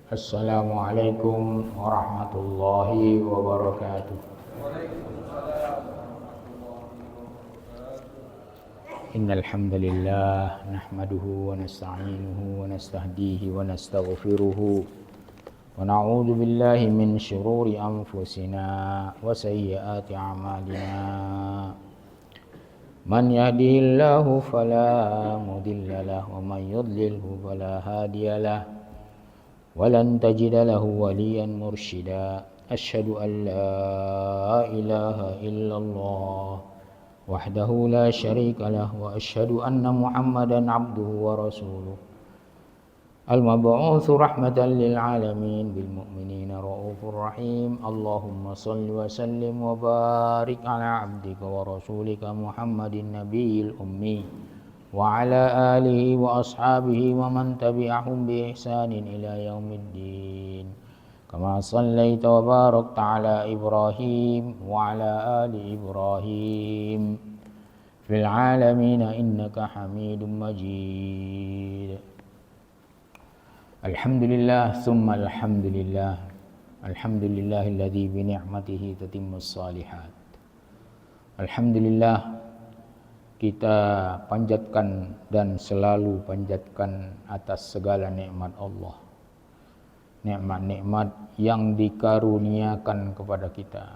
Assalamualaikum warahmatullahi wabarakatuh. Innal hamdalillah nahmaduhu wa nasta'inuhu wa nastahdihi wa nastaghfiruh wa na'udzu billahi min shururi anfusina wa sayyiati a'malina. Man yahdihillahu fala mudilla lahu wa man yudlilhu fala hadiyalah. ولن تجد له وليا مرشدا أشهد أن لا إله إلا الله وحده لا شريك له وأشهد أن محمدا عبده ورسوله المبعوث رحمة للعالمين بالمؤمنين رؤوف رحيم اللهم صل وسلم وبارك على عبدك ورسولك محمد النبي الأمي وعلى آله وأصحابه ومن تبعهم بإحسان إلى يوم الدين كما صليت وباركت على إبراهيم وعلى آل إبراهيم في العالمين إنك حميد مجيد. الحمد لله ثم الحمد لله الحمد لله الذي بنعمته تتم الصالحات. Alhamdulillah, kita panjatkan dan selalu panjatkan atas segala nikmat Allah. Nikmat-nikmat yang dikaruniakan kepada kita.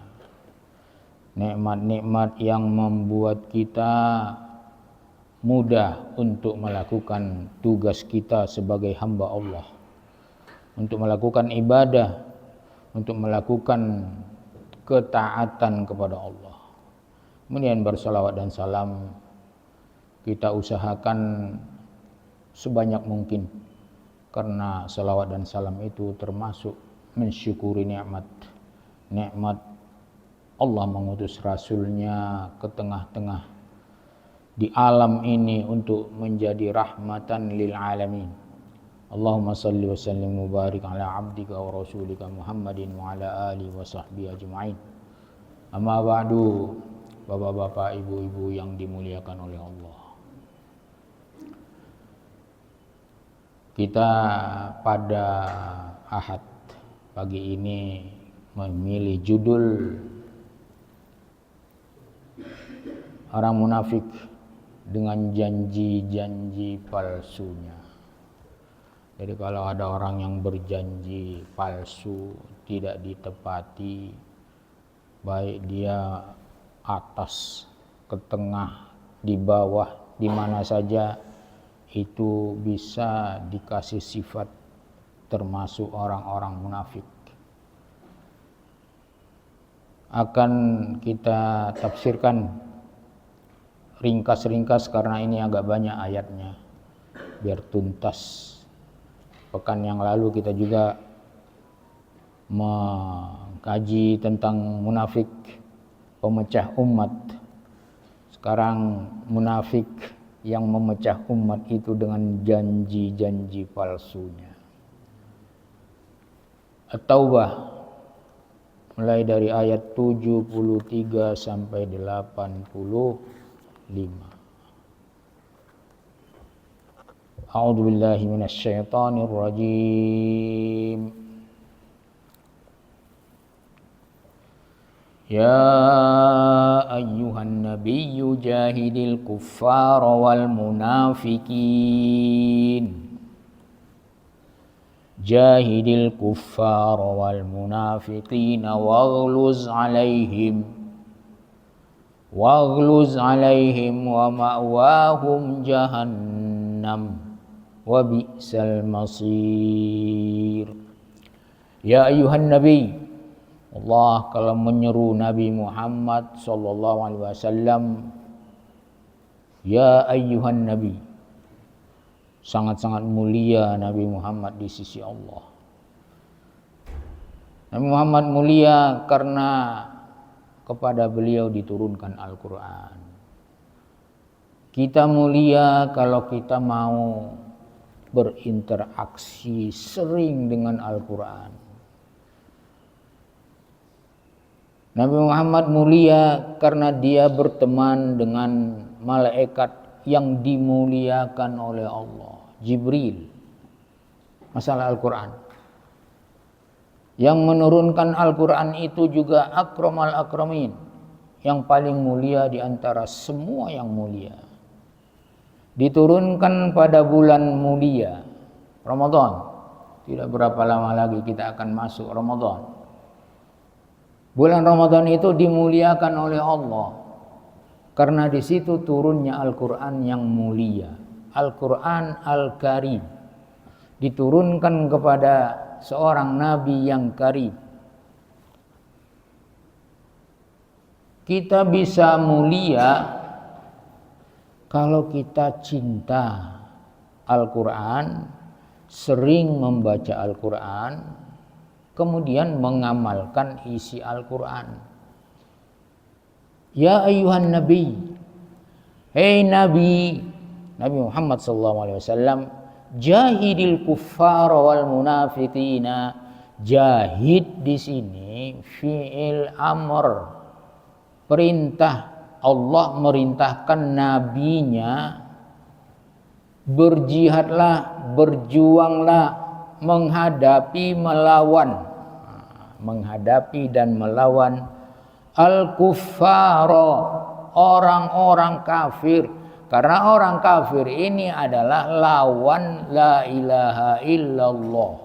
Nikmat-nikmat yang membuat kita mudah untuk melakukan tugas kita sebagai hamba Allah. Untuk melakukan ibadah, untuk melakukan ketaatan kepada Allah. Kemudian bersalawat dan salam kita usahakan sebanyak mungkin, karena salawat dan salam itu termasuk mensyukuri nikmat Allah mengutus Rasulnya ke tengah-tengah di alam ini untuk menjadi rahmatan lil alamin. Allahumma salli wa sallim mubarik ala abdika wa rasulika Muhammadin wa ala alihi wa sahbihi ajma'in. Amma ba'du, bapak-bapak, ibu-ibu yang dimuliakan oleh Allah. Kita pada Ahad pagi ini memilih judul orang munafik dengan janji-janji palsunya. Jadi kalau ada orang yang berjanji palsu tidak ditepati, baik dia atas, ke tengah, di bawah, di mana saja, itu bisa dikasih sifat termasuk orang-orang munafik. Akan kita tafsirkan ringkas-ringkas karena ini agak banyak ayatnya, biar tuntas. Pekan yang lalu kita juga mengkaji tentang munafik pemecah umat. Sekarang munafik yang memecah umat itu dengan janji-janji palsunya. At-Taubah mulai dari ayat 73 sampai 85. A'udzu billahi minasy syaithanir rajim. Ya ayyuhan nabiyyu jahidil kuffara wal munafiqin. Jahidil kuffara wal munafiqina waghluz alaihim wa ma'wahum jahannam wa bi'sal masir. Ya ayyuhan nabiy, Allah kalau menyeru Nabi Muhammad sallallahu alaihi wasallam, ya ayyuhan nabi, sangat-sangat mulia Nabi Muhammad di sisi Allah. Nabi Muhammad mulia karena kepada beliau diturunkan Al-Quran. Kita mulia kalau kita mau berinteraksi sering dengan Al-Quran. Nabi Muhammad mulia karena dia berteman dengan malaikat yang dimuliakan oleh Allah, Jibril. Masalah Al-Quran. Yang menurunkan Al-Quran itu juga akramal akramin, yang paling mulia di antara semua yang mulia. Diturunkan pada bulan mulia Ramadan. Tidak berapa lama lagi kita akan masuk Ramadan. Bulan Ramadan itu dimuliakan oleh Allah karena di situ turunnya Al-Quran yang mulia, Al-Quran Al-Karim, diturunkan kepada seorang nabi yang karim. Kita bisa mulia kalau kita cinta Al-Quran, sering membaca Al-Quran, kemudian mengamalkan isi Al-Quran. Ya ayyuhan nabi, hei nabi, Nabi Muhammad SAW, jahidil kuffara wal munafiqina. Jahid di sini fi'il amr, perintah. Allah merintahkan nabinya, berjihadlah, berjuanglah, menghadapi dan melawan al-kuffara, orang-orang kafir. Karena orang kafir ini adalah lawan la ilaha illallah,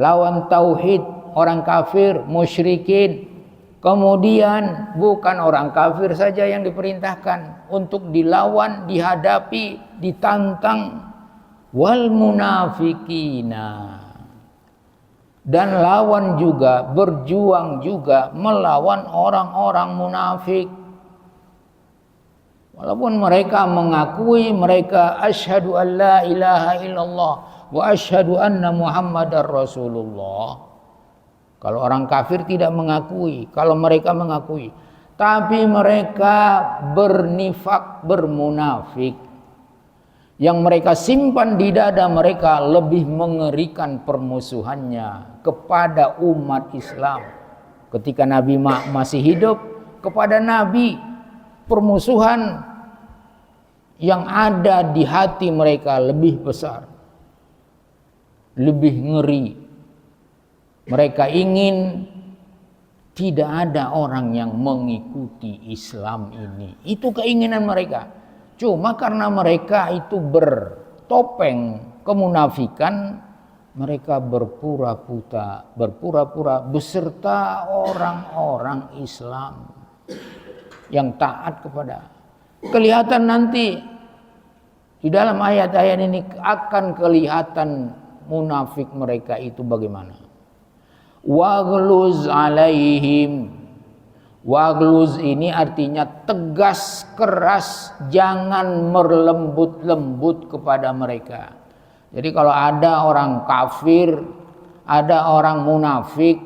lawan tauhid. Orang kafir, musyrikin. Kemudian bukan orang kafir saja yang diperintahkan untuk dilawan, dihadapi, ditantang, wal munafikina, dan lawan juga, berjuang juga melawan orang-orang munafik. Walaupun mereka mengakui mereka asyhadu an la ilaha illallah wa asyhadu anna muhammadar rasulullah. Kalau orang kafir tidak mengakui, kalau mereka mengakui, tapi mereka bernifak, bermunafik. Yang mereka simpan di dada mereka lebih mengerikan permusuhannya kepada umat Islam. Ketika Nabi masih hidup, kepada Nabi, permusuhan yang ada di hati mereka lebih besar, lebih ngeri. Mereka ingin tidak ada orang yang mengikuti Islam ini. Itu keinginan mereka. Cuma karena mereka itu bertopeng kemunafikan, mereka berpura-pura beserta orang-orang Islam yang taat kepada. Kelihatan nanti di dalam ayat-ayat ini akan kelihatan munafik mereka itu bagaimana. Waghluz alaihim. Waghluz ini artinya tegas, keras, jangan merlembut-lembut kepada mereka. Jadi kalau ada orang kafir, ada orang munafik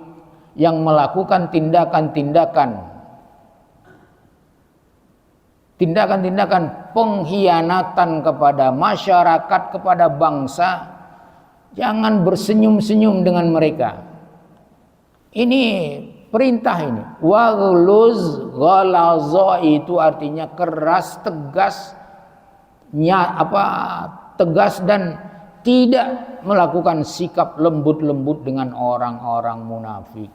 yang melakukan tindakan-tindakan pengkhianatan kepada masyarakat, kepada bangsa, jangan bersenyum-senyum dengan mereka. Ini perintah ini. Waghluz, ghalaza itu artinya keras, tegas, tegas dan tidak melakukan sikap lembut-lembut dengan orang-orang munafik.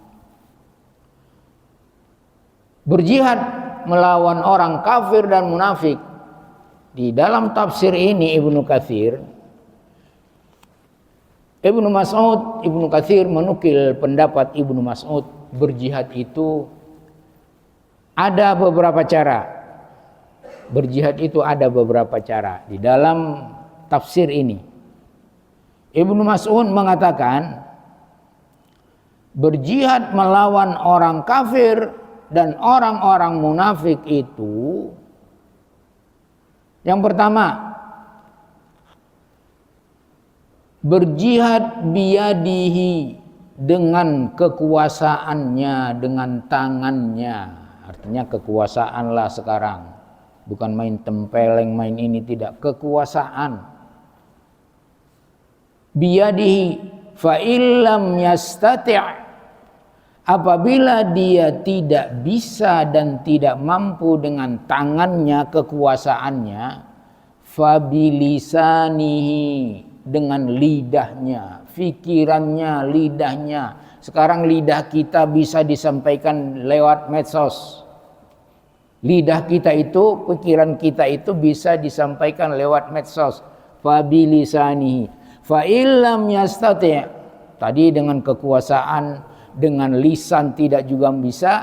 Berjihad melawan orang kafir dan munafik. Di dalam tafsir ini Ibnu Katsir menukil pendapat Ibnu Mas'ud, berjihad itu ada beberapa cara. Berjihad itu ada beberapa cara. Di dalam tafsir ini Ibnu Mas'ud mengatakan berjihad melawan orang kafir dan orang-orang munafik itu, yang pertama, berjihad biyadihi, dengan kekuasaannya, dengan tangannya. Artinya kekuasaan lah sekarang, bukan main tempeleng, main ini, tidak, kekuasaan. Biyadihi fa illam yastati', apabila dia tidak bisa dan tidak mampu dengan tangannya, kekuasaannya, fa bilisanihi, dengan lidahnya, pikirannya, lidahnya. Sekarang lidah kita bisa disampaikan lewat medsos. Lidah kita itu, pikiran kita itu bisa disampaikan lewat medsos. Fa bilisanihi fa illam yastati'. Tadi dengan kekuasaan, dengan lisan tidak juga bisa.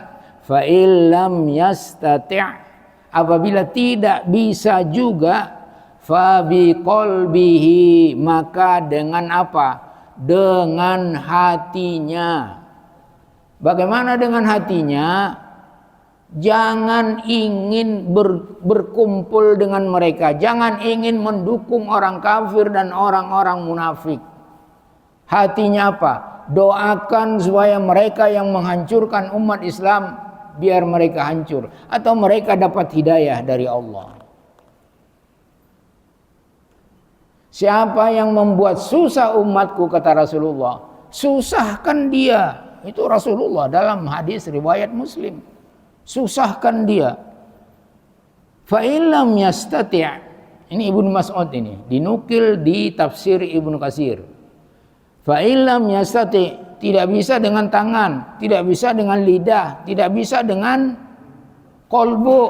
Fa illam yastati'. Apabila tidak bisa juga, fa biqalbihi, maka dengan apa? Dengan hatinya. Bagaimana dengan hatinya? Jangan ingin berkumpul dengan mereka. Jangan ingin mendukung orang kafir dan orang-orang munafik. Hatinya apa? Doakan supaya mereka yang menghancurkan umat Islam, biar mereka hancur. Atau mereka dapat hidayah dari Allah. Siapa yang membuat susah umatku, kata Rasulullah, susahkan dia. Itu Rasulullah dalam hadis riwayat Muslim. Susahkan dia. Fa illam yastati'. Ini Ibnu Mas'ud ini, dinukil di tafsir Ibnu Katsir. Fa illam yastati', tidak bisa dengan tangan, tidak bisa dengan lidah, tidak bisa dengan kolbu.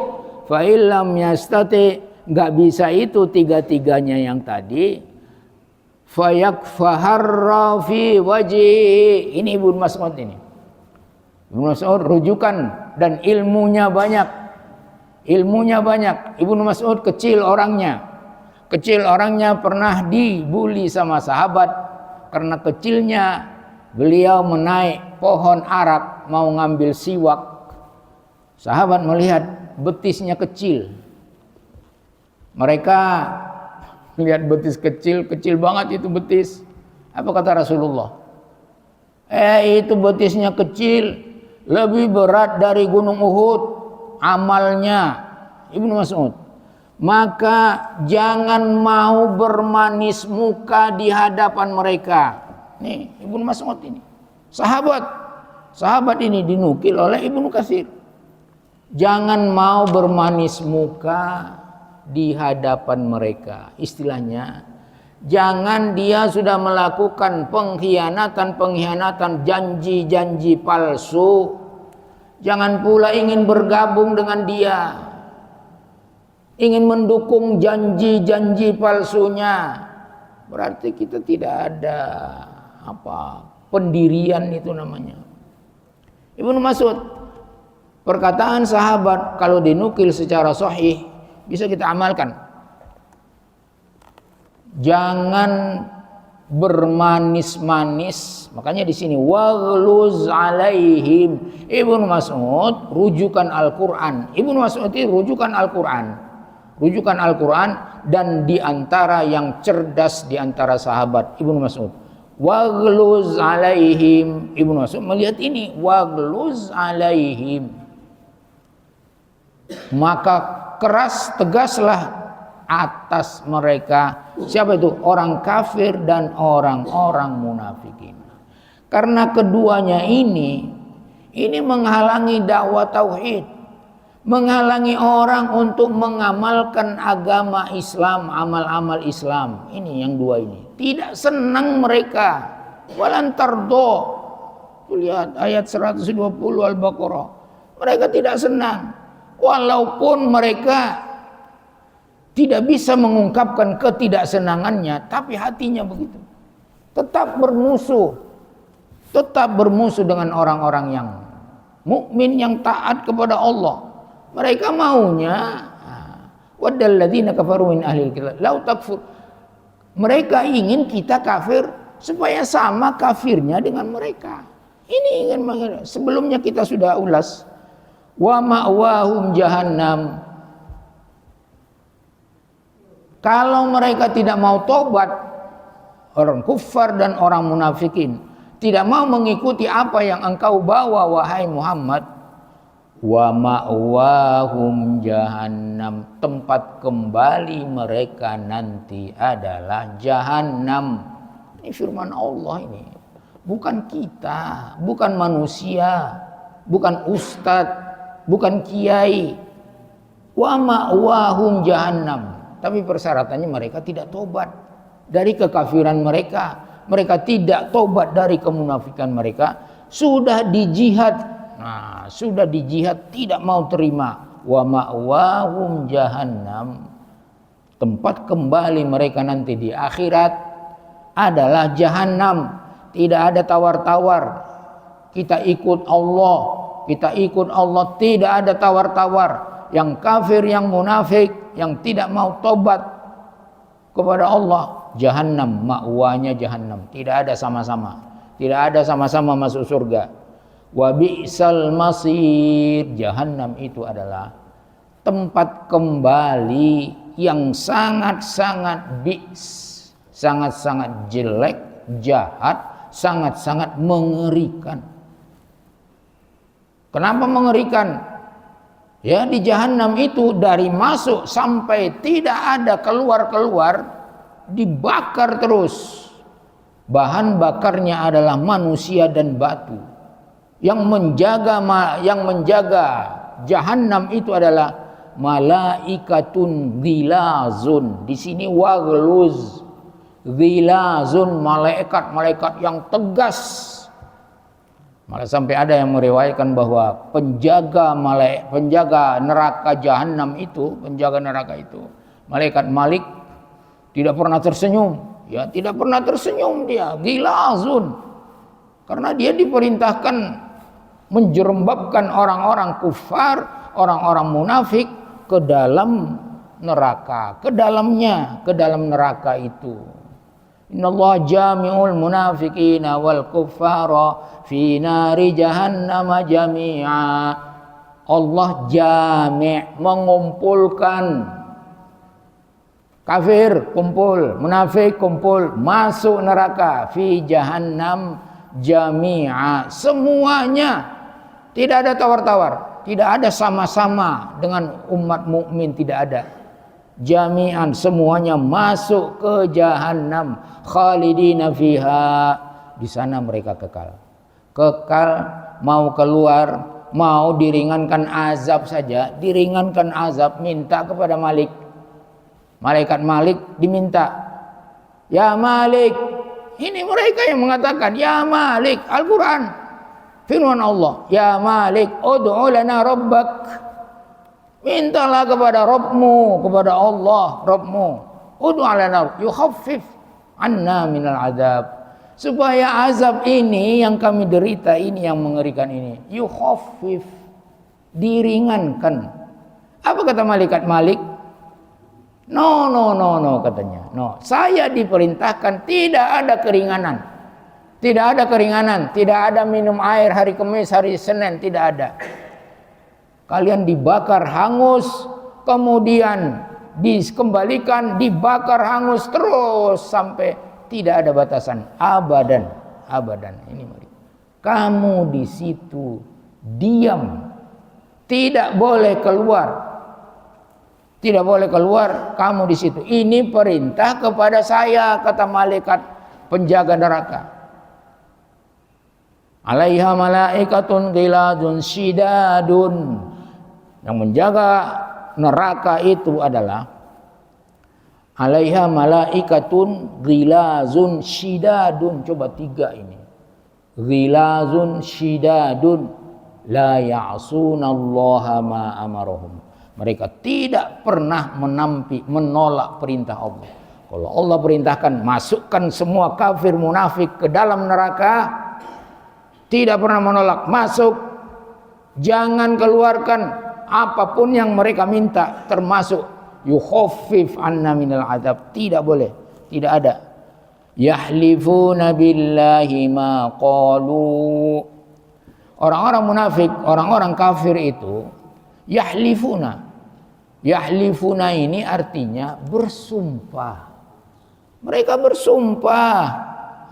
Fa illam yastati', enggak bisa itu tiga-tiganya yang tadi. Fa yakfaharra fi wajhi. Ini Ibnu Mas'ud ini. Ibnu Mas'ud rujukan dan ilmunya banyak. Ilmunya banyak. Ibnu Mas'ud kecil orangnya. Kecil orangnya pernah dibully sama sahabat karena kecilnya. Beliau menaik pohon arak mau ngambil siwak. Sahabat melihat betisnya kecil. Mereka lihat betis kecil, kecil banget itu betis. Apa kata Rasulullah? Itu betisnya kecil, lebih berat dari gunung Uhud amalnya. Ibnu Mas'ud. Maka jangan mau bermanis muka di hadapan mereka. Nih Ibnu Mas'ud ini. Sahabat ini dinukil oleh Ibnu Katsir. Jangan mau bermanis muka di hadapan mereka. Istilahnya, jangan dia sudah melakukan pengkhianatan, janji-janji palsu. Jangan pula ingin bergabung dengan dia. Ingin mendukung janji-janji palsunya. Berarti kita tidak ada pendirian itu namanya. Ibnu Mas'ud, perkataan sahabat kalau dinukil secara sahih bisa kita amalkan. Jangan bermanis-manis. Makanya di sini waghluz alaihim. Ibnu Mas'ud rujukan Al-Qur'an. Ibnu Mas'ud itu rujukan Al-Qur'an. Rujukan Al-Qur'an dan di antara yang cerdas di antara sahabat Ibnu Mas'ud. Waghluz alaihim. Ibnu Mas'ud melihat ini, waghluz alaihim. Maka keras tegaslah atas mereka. Siapa itu? Orang kafir dan orang-orang munafikin. Karena keduanya ini menghalangi dakwah tauhid, menghalangi orang untuk mengamalkan agama Islam, amal-amal Islam. Ini yang dua ini. Tidak senang mereka. Walan tardo. Lihat ayat 120 Al-Baqarah. Mereka tidak senang. Walaupun mereka tidak bisa mengungkapkan ketidaksenangannya, tapi hatinya begitu. Tetap bermusuh dengan orang-orang yang mukmin, yang taat kepada Allah. Mereka maunya waddalladzina kafaru min ahlil kitab law takfur. Mereka ingin kita kafir supaya sama kafirnya dengan mereka. Ini ingin sebelumnya kita sudah ulas. Wa ma'wahum jahannam. Kalau mereka tidak mau tobat, orang kufar dan orang munafikin tidak mau mengikuti apa yang engkau bawa wahai Muhammad, wa ma'wahum jahannam, tempat kembali mereka nanti adalah jahannam. Ini firman Allah ini. Bukan kita, bukan manusia, bukan ustadz, bukan kiai. Wa ma'wahum jahannam. Tapi persyaratannya mereka tidak tobat dari kekafiran mereka, mereka tidak tobat dari kemunafikan mereka, sudah dijihad. Nah, sudah dijihad tidak mau terima. Wa ma'wahum jahannam. Tempat kembali mereka nanti di akhirat adalah jahannam. Tidak ada tawar-tawar. Kita ikut Allah, kita ikut Allah, tidak ada tawar-tawar. Yang kafir, yang munafik, yang tidak mau tobat kepada Allah, jahannam, ma'wanya jahannam. Tidak ada sama-sama. Tidak ada sama-sama masuk surga. Wa bi'sal masir. Jahannam itu adalah tempat kembali yang sangat-sangat bi's, sangat-sangat jelek, jahat, sangat-sangat mengerikan. Kenapa mengerikan? Ya, di jahannam itu dari masuk sampai tidak ada keluar-keluar, dibakar terus. Bahan bakarnya adalah manusia dan batu. Yang menjaga jahannam itu adalah malaikatun ghilazun. Di sini waghluz. Ghilazun, malaikat-malaikat yang tegas. Malah sampai ada yang meriwayatkan bahwa penjaga neraka jahannam itu, malaikat Malik tidak pernah tersenyum. Ya, tidak pernah tersenyum dia, ghilazun. Karena dia diperintahkan menjerembabkan orang-orang kufar, orang-orang munafik ke dalam neraka, ke dalam neraka itu. Innallaha jami'ul munafiqina wal kuffara fi nari jahannam jami'a. Allah jami', mengumpulkan. Kafir kumpul, munafik kumpul, masuk neraka fi jahannam jami'a. Semuanya, tidak ada tawar-tawar, tidak ada sama-sama dengan umat mukmin, tidak ada. Jami'an, semuanya masuk ke jahannam, khalidina fiha. Di sana mereka kekal. Kekal, mau keluar, mau diringankan azab saja, diringankan azab, minta kepada Malik. Malaikat Malik diminta, ya Malik. Ini mereka yang mengatakan, ya Malik. Al-Quran, firman Allah, ya Malik, ud'u lana rabbak. Mintalah kepada Rabbmu, kepada Allah, Rabbmu. Ud'u lana, yukhaffif anna minal azab. Supaya azab ini yang kami derita ini, yang mengerikan ini, yukhaffif, diringankan. Apa kata malaikat Malik? No, katanya. No, saya diperintahkan tidak ada keringanan. Tidak ada keringanan, tidak ada minum air hari Kamis, hari Senin, tidak ada. Kalian dibakar hangus, kemudian dikembalikan, dibakar hangus terus sampai tidak ada batasan, abadan. Ini mari. Kamu di situ diam, tidak boleh keluar. Tidak boleh keluar, kamu di situ. Ini perintah kepada saya, kata malaikat penjaga neraka. Alaiha malaikatun ghilazun syidadun. Yang menjaga neraka itu adalah alaiha malaikatun ghilazun syidadun. Coba tiga ini. Ghilazun syidadun la ya'sunallaha ma amarahum. Mereka tidak pernah menolak perintah Allah. Kalau Allah perintahkan masukkan semua kafir munafik ke dalam neraka, tidak pernah menolak, masuk. Jangan keluarkan apapun yang mereka minta, termasuk yukhaffif anna minal azab. Tidak boleh, tidak ada. Yahlifuna billahi ma qalu. Orang-orang munafik, orang-orang kafir itu yahlifuna. Yahlifuna ini artinya bersumpah. Mereka bersumpah.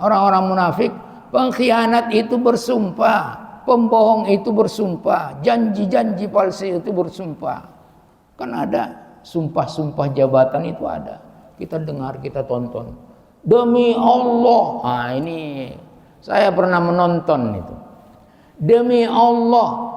Orang-orang munafik, pengkhianat itu bersumpah, pembohong itu bersumpah, janji-janji palsu itu bersumpah. Kan ada sumpah-sumpah jabatan itu ada. Kita dengar, kita tonton. Demi Allah. Nah, ini saya pernah menonton itu. Demi Allah,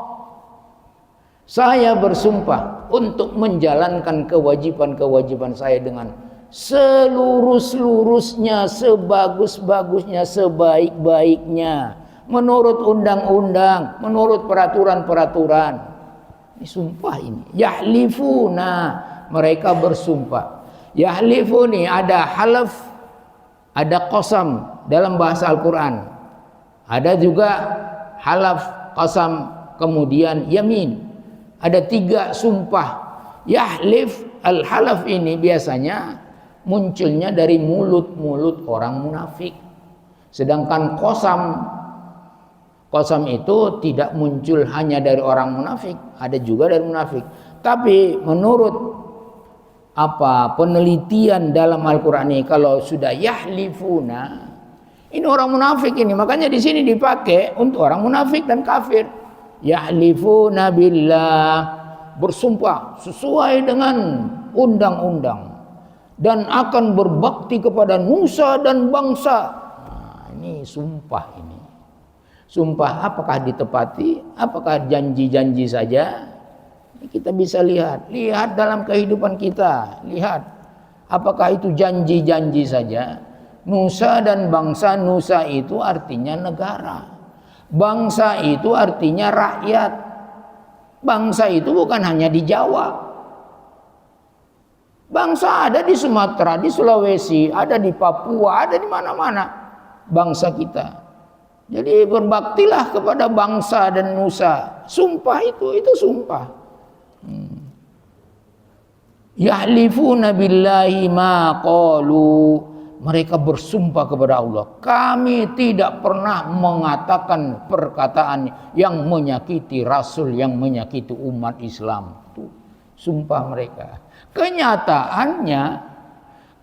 saya bersumpah untuk menjalankan kewajiban-kewajiban saya dengan selurus-lurusnya, sebagus-bagusnya, sebaik-baiknya, menurut undang-undang, menurut peraturan-peraturan. Ini sumpah ini. Yahlifuna, mereka bersumpah. Yahlifuni, ada halaf, ada qasam dalam bahasa Al-Quran. Ada juga halaf, qasam, kemudian yamin. Ada 3 sumpah. Yahlif, al-halaf ini biasanya munculnya dari mulut-mulut orang munafik. Sedangkan qasam itu tidak muncul hanya dari orang munafik, ada juga dari munafik. Tapi menurut penelitian dalam Al-Qur'an ini, kalau sudah yahlifuna, ini orang munafik ini, makanya di sini dipakai untuk orang munafik dan kafir. Yahlifuna billah, bersumpah sesuai dengan undang-undang dan akan berbakti kepada nusa dan bangsa. Nah, ini sumpah ini. Sumpah apakah ditepati? Apakah janji-janji saja? Kita bisa lihat dalam kehidupan kita. Lihat apakah itu janji-janji saja? Nusa dan bangsa, nusa itu artinya negara. Bangsa itu artinya rakyat. Bangsa itu bukan hanya di Jawa. Bangsa ada di Sumatera, di Sulawesi, ada di Papua, ada di mana-mana. Bangsa kita. Jadi berbaktilah kepada bangsa dan nusa. Sumpah itu sumpah. Yahlifuna billahi ma qalu. Mereka bersumpah kepada Allah. Kami tidak pernah mengatakan perkataan yang menyakiti Rasul, yang menyakiti umat Islam. Itu sumpah mereka.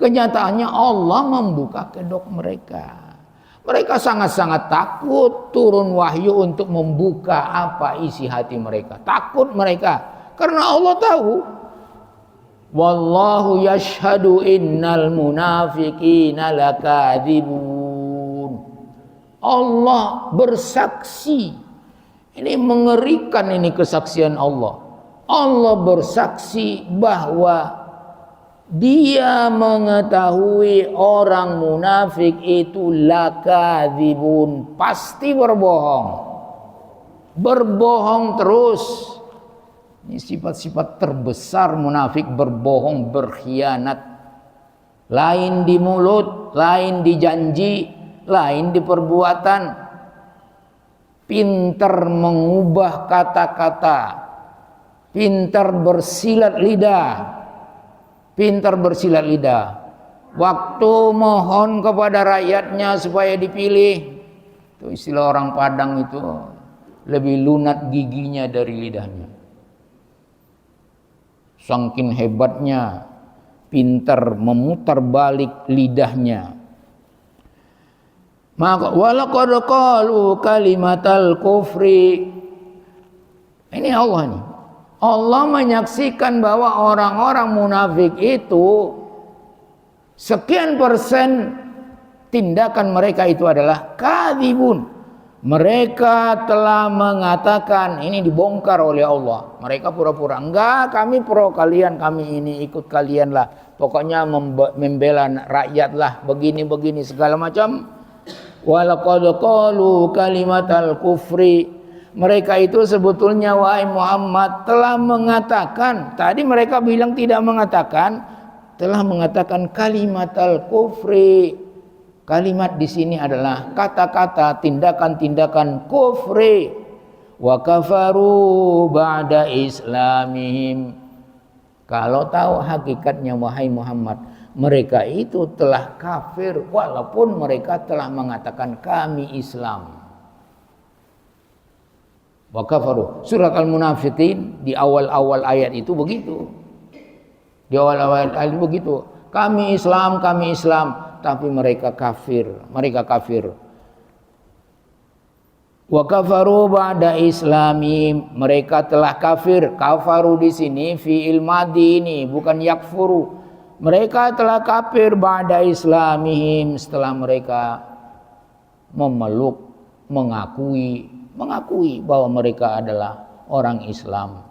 Kenyataannya Allah membuka kedok mereka. Mereka sangat-sangat takut turun wahyu untuk membuka apa isi hati mereka. Takut mereka karena Allah tahu. Wallahu yashhadu innal munafiqina lakadzibun. Allah bersaksi. Ini mengerikan, ini kesaksian Allah. Allah bersaksi bahwa Dia mengetahui orang munafik itu lakadzibun, pasti berbohong. Berbohong terus. Ini sifat-sifat terbesar munafik, berbohong, berkhianat. Lain di mulut, lain di janji, lain di perbuatan. Pintar mengubah kata-kata. Pintar bersilat lidah. Waktu mohon kepada rakyatnya supaya dipilih, itu istilah orang Padang itu, lebih lunak giginya dari lidahnya. Saking hebatnya, pintar memutar balik lidahnya. Maka walaqad qalu kalimatal kufri. Ini Allah nih. Allah menyaksikan bahwa orang-orang munafik itu sekian persen tindakan mereka itu adalah kadzibun. Mereka telah mengatakan, ini dibongkar oleh Allah. Mereka pura-pura, enggak, kami pro kalian, kami ini ikut kalian lah. Pokoknya membela rakyat lah, begini-begini segala macam. Walaqad qalu kalimatal kufri. Mereka itu sebetulnya wahai Muhammad telah mengatakan, tadi mereka bilang tidak mengatakan, telah mengatakan kalimat al-kufri. Kalimat di sini adalah kata-kata, tindakan-tindakan kufri. Wa kafaru ba'da islamihim. Kalau tahu hakikatnya wahai Muhammad, mereka itu telah kafir walaupun mereka telah mengatakan kami Islam. Wa kafaru. Surat Al-Munafiqin di awal-awal ayat itu begitu. Di awal-awal ayat itu begitu. Kami Islam, tapi mereka kafir. Wa kafaru ba'da islami. Mereka telah kafir. Kafaru di sini fi'il madhi ini, bukan yakfuru. Mereka telah kafir ba'da islamihim, setelah mereka memeluk, mengakui bahwa mereka adalah orang Islam.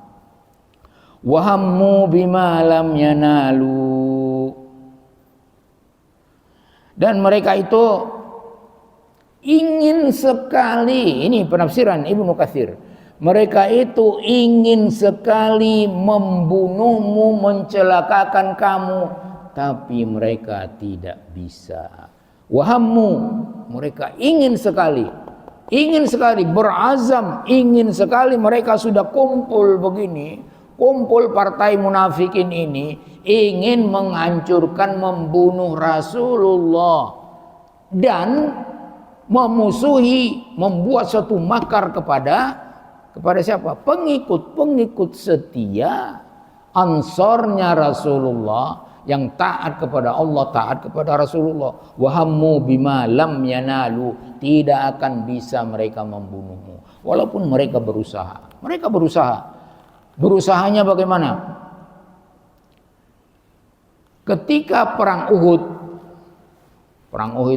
Wahammu bima lam yanalu. Dan mereka itu ingin sekali, ini penafsiran Ibnu Katsir, mereka itu ingin sekali membunuhmu, mencelakakan kamu, tapi mereka tidak bisa. Wahammu, mereka ingin sekali berazam, ingin sekali, mereka sudah kumpul begini, kumpul partai munafikin ini, ingin menghancurkan, membunuh Rasulullah dan memusuhi, membuat satu makar kepada siapa? Pengikut setia Ansarnya Rasulullah yang taat kepada Allah, taat kepada Rasulullah. Wahammu bima lam yanalu, tidak akan bisa mereka membunuhmu walaupun mereka berusaha. Berusahanya bagaimana? Ketika perang Uhud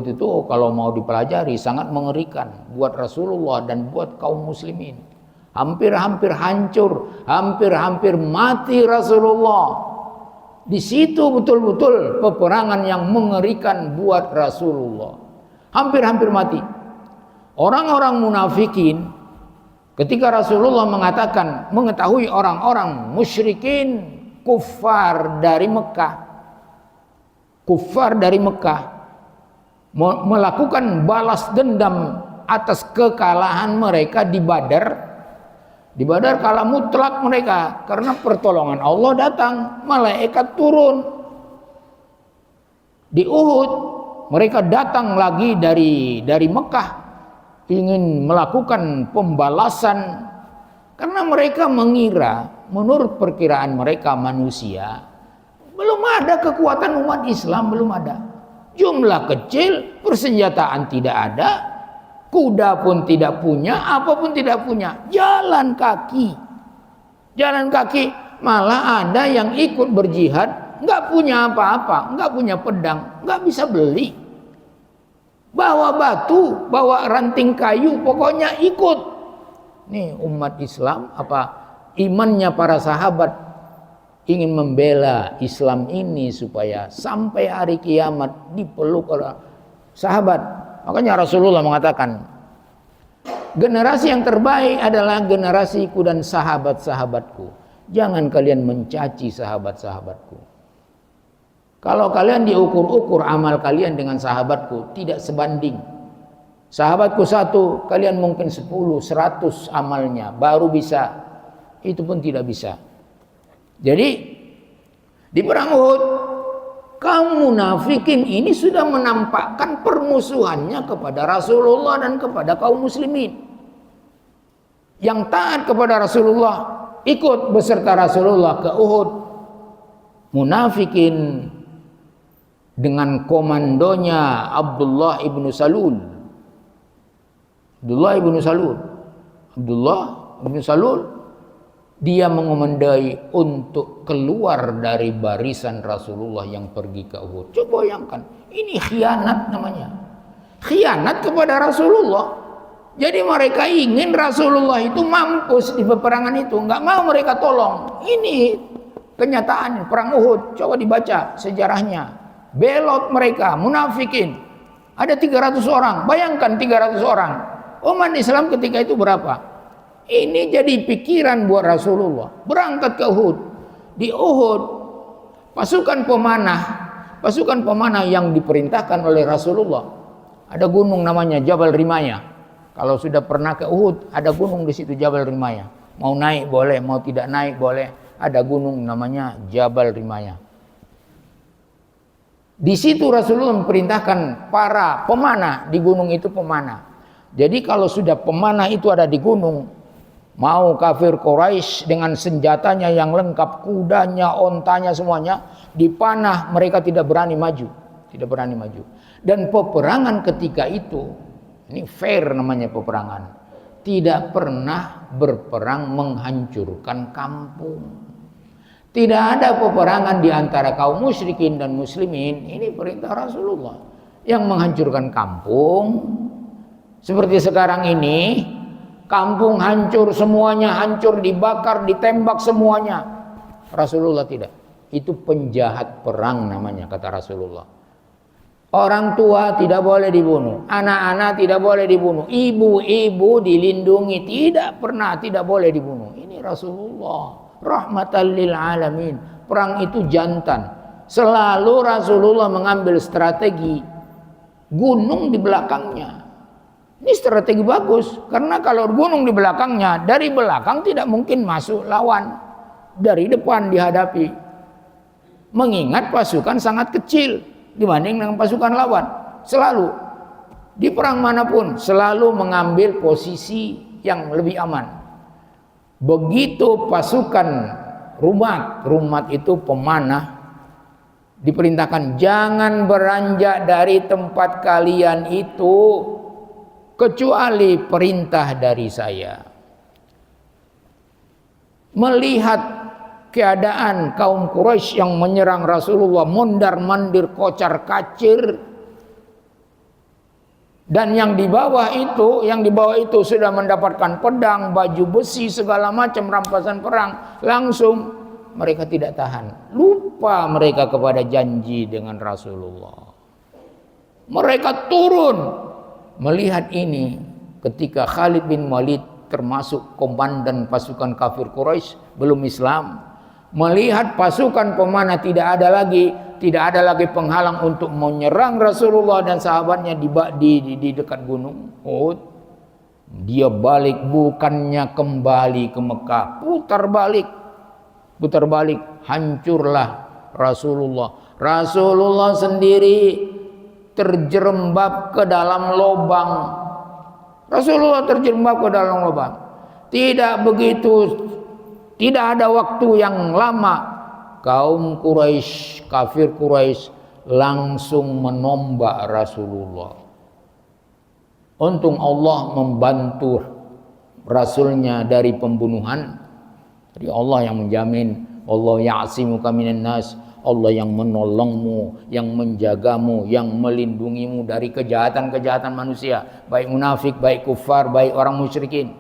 itu kalau mau dipelajari sangat mengerikan buat Rasulullah dan buat kaum muslimin. Hampir-hampir hancur, hampir-hampir mati Rasulullah. Di situ betul-betul peperangan yang mengerikan buat Rasulullah. Hampir-hampir mati. Orang-orang munafikin ketika Rasulullah mengetahui orang-orang musyrikin kufar dari Mekah melakukan balas dendam atas kekalahan mereka di Badar. Di Badar kalah mutlak mereka karena pertolongan Allah datang, malaikat turun. Di Uhud mereka datang lagi dari Mekah ingin melakukan pembalasan karena mereka mengira, menurut perkiraan mereka manusia, belum ada kekuatan umat Islam, belum ada. Jumlah kecil, persenjataan tidak ada, kuda pun tidak punya, apapun tidak punya, jalan kaki, malah ada yang ikut berjihad, nggak punya apa-apa, nggak punya pedang, nggak bisa beli, bawa batu, bawa ranting kayu, pokoknya ikut. Nih umat Islam, imannya para sahabat ingin membela Islam ini supaya sampai hari kiamat dipeluk oleh sahabat. Makanya Rasulullah mengatakan, generasi yang terbaik adalah generasiku dan sahabat-sahabatku. Jangan kalian mencaci sahabat-sahabatku. Kalau kalian diukur-ukur amal kalian dengan sahabatku, tidak sebanding. Sahabatku satu, kalian mungkin 10, 100 amalnya baru bisa. Itu pun tidak bisa. Jadi di perang Uhud, kaum munafikin ini sudah menampakkan permusuhannya kepada Rasulullah dan kepada kaum muslimin. Yang taat kepada Rasulullah ikut beserta Rasulullah ke Uhud. Munafikin dengan komandonya Abdullah ibnu Salul. Dia mengomandai untuk keluar dari barisan Rasulullah yang pergi ke Uhud. Coba bayangkan, ini khianat namanya. Khianat kepada Rasulullah. Jadi mereka ingin Rasulullah itu mampus di peperangan itu, nggak mau mereka tolong. Ini kenyataan perang Uhud. Coba dibaca sejarahnya. Belot mereka, munafikin. Ada 300 orang. Bayangkan 300 orang. Umat Islam ketika itu berapa? Ini jadi pikiran buat Rasulullah. Berangkat ke Uhud. Di Uhud, pasukan pemanah yang diperintahkan oleh Rasulullah. Ada gunung namanya Jabal Rimaya. Kalau sudah pernah ke Uhud, ada gunung di situ Jabal Rimaya. Mau naik boleh, mau tidak naik boleh. Ada gunung namanya Jabal Rimaya. Di situ Rasulullah memerintahkan para pemanah di gunung itu pemanah. Jadi kalau sudah pemanah itu ada di gunung, mau kafir Quraisy dengan senjatanya yang lengkap, kudanya, ontanya semuanya dipanah, mereka tidak berani maju. Dan peperangan ketika itu, ini fair namanya peperangan, tidak pernah berperang menghancurkan kampung. Tidak ada peperangan di antara kaum musyrikin dan muslimin. Ini perintah Rasulullah yang menghancurkan kampung. Seperti sekarang ini, kampung hancur semuanya, hancur, dibakar, ditembak semuanya. Rasulullah tidak. Itu penjahat perang namanya, kata Rasulullah. Orang tua tidak boleh dibunuh, anak-anak tidak boleh dibunuh, ibu-ibu dilindungi, tidak boleh dibunuh. Ini Rasulullah, rahmatan lil alamin. Perang itu jantan. Selalu Rasulullah mengambil strategi gunung di belakangnya. Ini strategi bagus, karena kalau gunung di belakangnya, dari belakang tidak mungkin masuk lawan. Dari depan dihadapi. Mengingat pasukan sangat kecil dibanding dengan pasukan lawan. Selalu di perang manapun selalu mengambil posisi yang lebih aman. Begitu pasukan rumat itu pemanah, diperintahkan jangan beranjak dari tempat kalian itu kecuali perintah dari saya. Melihat keadaan kaum Quraisy yang menyerang Rasulullah, mondar-mandir, kocar-kacir, dan yang di bawah itu sudah mendapatkan pedang, baju besi, segala macam rampasan perang, langsung mereka tidak tahan, lupa mereka kepada janji dengan Rasulullah. Mereka turun melihat ini ketika Khalid bin Walid termasuk komandan pasukan kafir Quraisy, belum Islam, melihat pasukan pemanah tidak ada lagi penghalang untuk menyerang Rasulullah dan sahabatnya di dekat gunung Uhud. Dia balik, bukannya kembali ke Mekah, putar balik, hancurlah Rasulullah sendiri terjerembab ke dalam lubang. Tidak ada waktu yang lama, kaum Quraisy, kafir Quraisy langsung menombak Rasulullah. Untung Allah membantu Rasulnya dari pembunuhan. Jadi Allah yang menjamin, Allah ya'simuka minan nas, Allah yang menolongmu, yang menjagamu, yang melindungimu dari kejahatan-kejahatan manusia, baik munafik, baik kufar, baik orang musyrikin.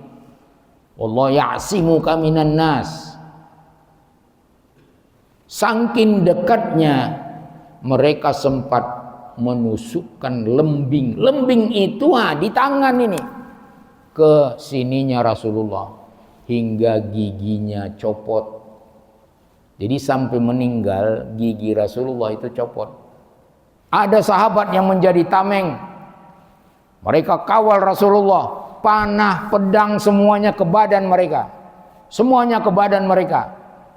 Allah ya'simuka minan nas. Saking dekatnya mereka sempat menusukkan lembing. Lembing itu di tangan ini ke sininya Rasulullah hingga giginya copot. Jadi sampai meninggal gigi Rasulullah itu copot. Ada sahabat yang menjadi tameng. Mereka kawal Rasulullah. Panah, pedang semuanya ke badan mereka.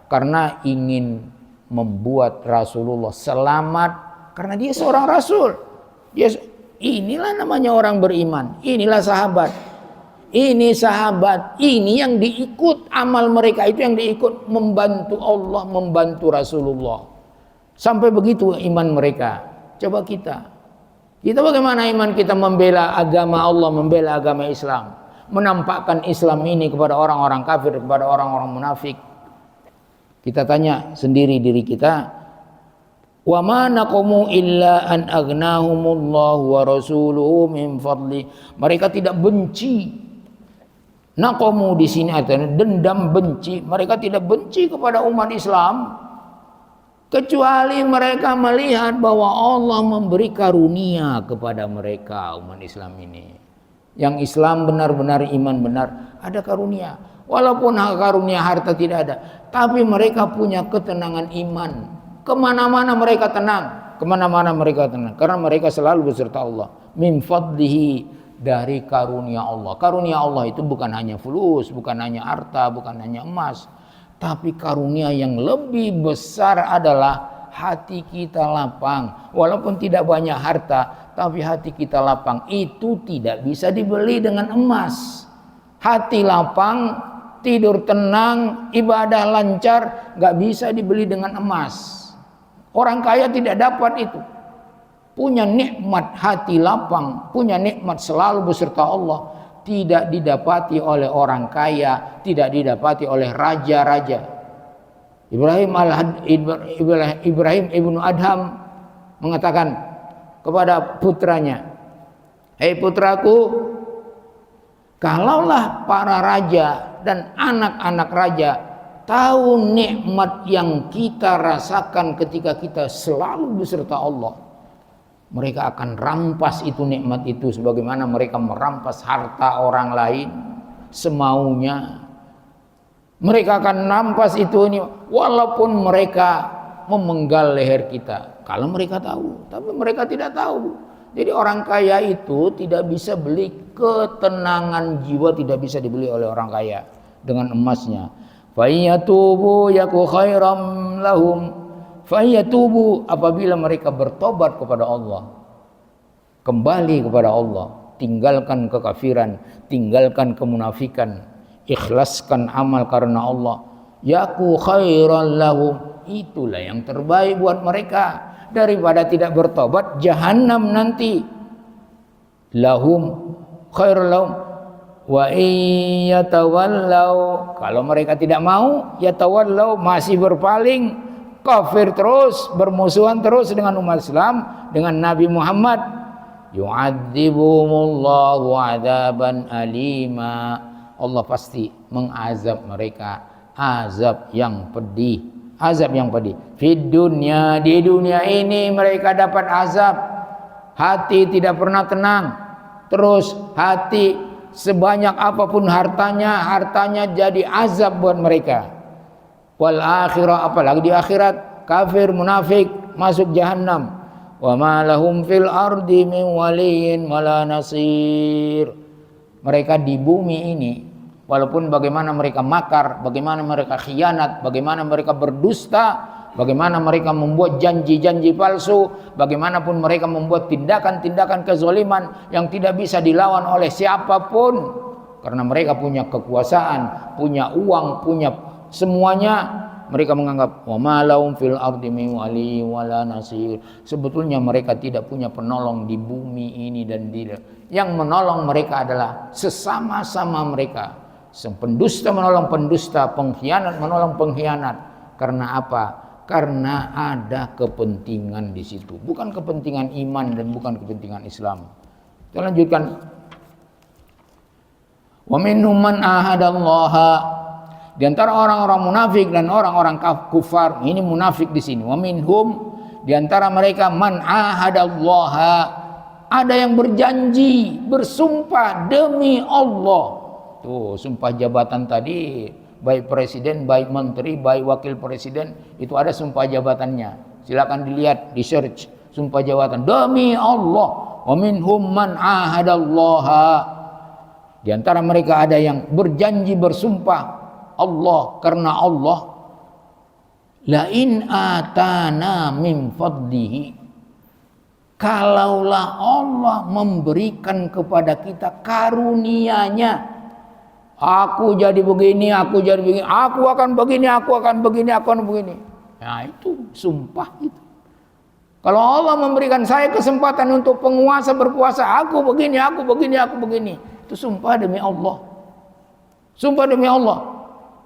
Karena ingin membuat Rasulullah selamat, karena dia seorang rasul. Inilah namanya orang beriman. Inilah sahabat. Ini yang diikut, amal mereka itu yang diikut, membantu Allah, membantu Rasulullah. Sampai begitu iman mereka. Coba kita bagaimana iman kita membela agama Allah, membela agama Islam, menampakkan Islam ini kepada orang-orang kafir, kepada orang-orang munafik. Kita tanya sendiri diri kita, wa ma naqamu illa an aghnahumullahu wa rasuluhu min fadli. Mereka tidak benci. Naqamu di sini artinya dendam, benci. Mereka tidak benci kepada umat Islam kecuali mereka melihat bahwa Allah memberi karunia kepada mereka, umat Islam ini. Yang Islam benar-benar iman benar, ada karunia. Walaupun karunia harta tidak ada, tapi mereka punya ketenangan iman. Kemana-mana mereka tenang, karena mereka selalu beserta Allah. Min fadlihi, dari karunia Allah. Karunia Allah itu bukan hanya fulus, bukan hanya harta, bukan hanya emas, tapi karunia yang lebih besar adalah hati kita lapang. Walaupun tidak banyak harta, tapi hati kita lapang. Itu tidak bisa dibeli dengan emas. Hati lapang, tidur tenang, ibadah lancar, gak bisa dibeli dengan emas. Orang kaya tidak dapat itu. Punya nikmat hati lapang, punya nikmat selalu beserta Allah, tidak didapati oleh orang kaya, tidak didapati oleh raja-raja. Ibrahim ibnu Adham mengatakan kepada putranya, "Hei putraku, kalaulah para raja dan anak-anak raja tahu nikmat yang kita rasakan ketika kita selalu beserta Allah, mereka akan rampas itu nikmat itu sebagaimana mereka merampas harta orang lain semaunya. Mereka akan rampas itu ini walaupun mereka memenggal leher kita kalau mereka tahu, tapi mereka tidak tahu. Jadi orang kaya itu tidak bisa beli ketenangan jiwa, tidak bisa dibeli oleh orang kaya dengan emasnya. Fayatubu yaku khairam lahum. Fayatubu, apabila mereka bertobat kepada Allah, kembali kepada Allah, tinggalkan kekafiran, tinggalkan kemunafikan, ikhlaskan amal karena Allah, yaku khairan lahum, itulah yang terbaik buat mereka daripada tidak bertobat, jahanam nanti. Lahum khairul lahum wa iyyatawallau, kalau mereka tidak mau, yatawallau, masih berpaling, kafir terus, bermusuhan terus dengan umat Islam, dengan Nabi Muhammad, yu'adzibumullahu adzaban alima, Allah pasti mengazab mereka azab yang pedih, azab yang pedih. Fid dunya, di dunia ini mereka dapat azab, hati tidak pernah tenang, terus hati sebanyak apapun hartanya jadi azab buat mereka. Wal akhirah, apalagi di akhirat, kafir munafik masuk jahanam. Wa ma lahum fil ardi min waliyyin wala nasir. Mereka di bumi ini, walaupun bagaimana mereka makar, bagaimana mereka khianat, bagaimana mereka berdusta, bagaimana mereka membuat janji-janji palsu, bagaimanapun mereka membuat tindakan-tindakan kezaliman yang tidak bisa dilawan oleh siapapun, karena mereka punya kekuasaan, punya uang, punya semuanya. Mereka menganggap wa ma lahum fil ardi min waliyyin wala nasir. Sebetulnya mereka tidak punya penolong di bumi ini dan di, yang menolong mereka adalah sesama-sama mereka. Pendusta menolong pendusta, pengkhianat menolong pengkhianat. Karena apa? Karena ada kepentingan di situ, bukan kepentingan iman dan bukan kepentingan Islam. Kita lanjutkan. Wa minhum man ahadallaha, di antara orang-orang munafik dan orang-orang kufar, ini munafik di sini. Wa minhum, di antara mereka man ahadallaha, ada yang berjanji, bersumpah demi Allah. Tuh, sumpah jabatan tadi, baik presiden, baik menteri, baik wakil presiden, itu ada sumpah jabatannya. Silakan dilihat, di search, sumpah jabatan demi Allah. Wa minhum man ahadallaha, di antara mereka ada yang berjanji, bersumpah Allah, karena Allah, la in atana min fadlihi, kalaulah Allah memberikan kepada kita karunia-Nya, aku jadi begini, aku jadi begini, aku akan begini, aku akan begini, aku akan begini. Nah, itu sumpah itu. Kalau Allah memberikan saya kesempatan untuk penguasa berkuasa, aku begini, aku begini, aku begini, itu sumpah demi Allah. Sumpah demi Allah.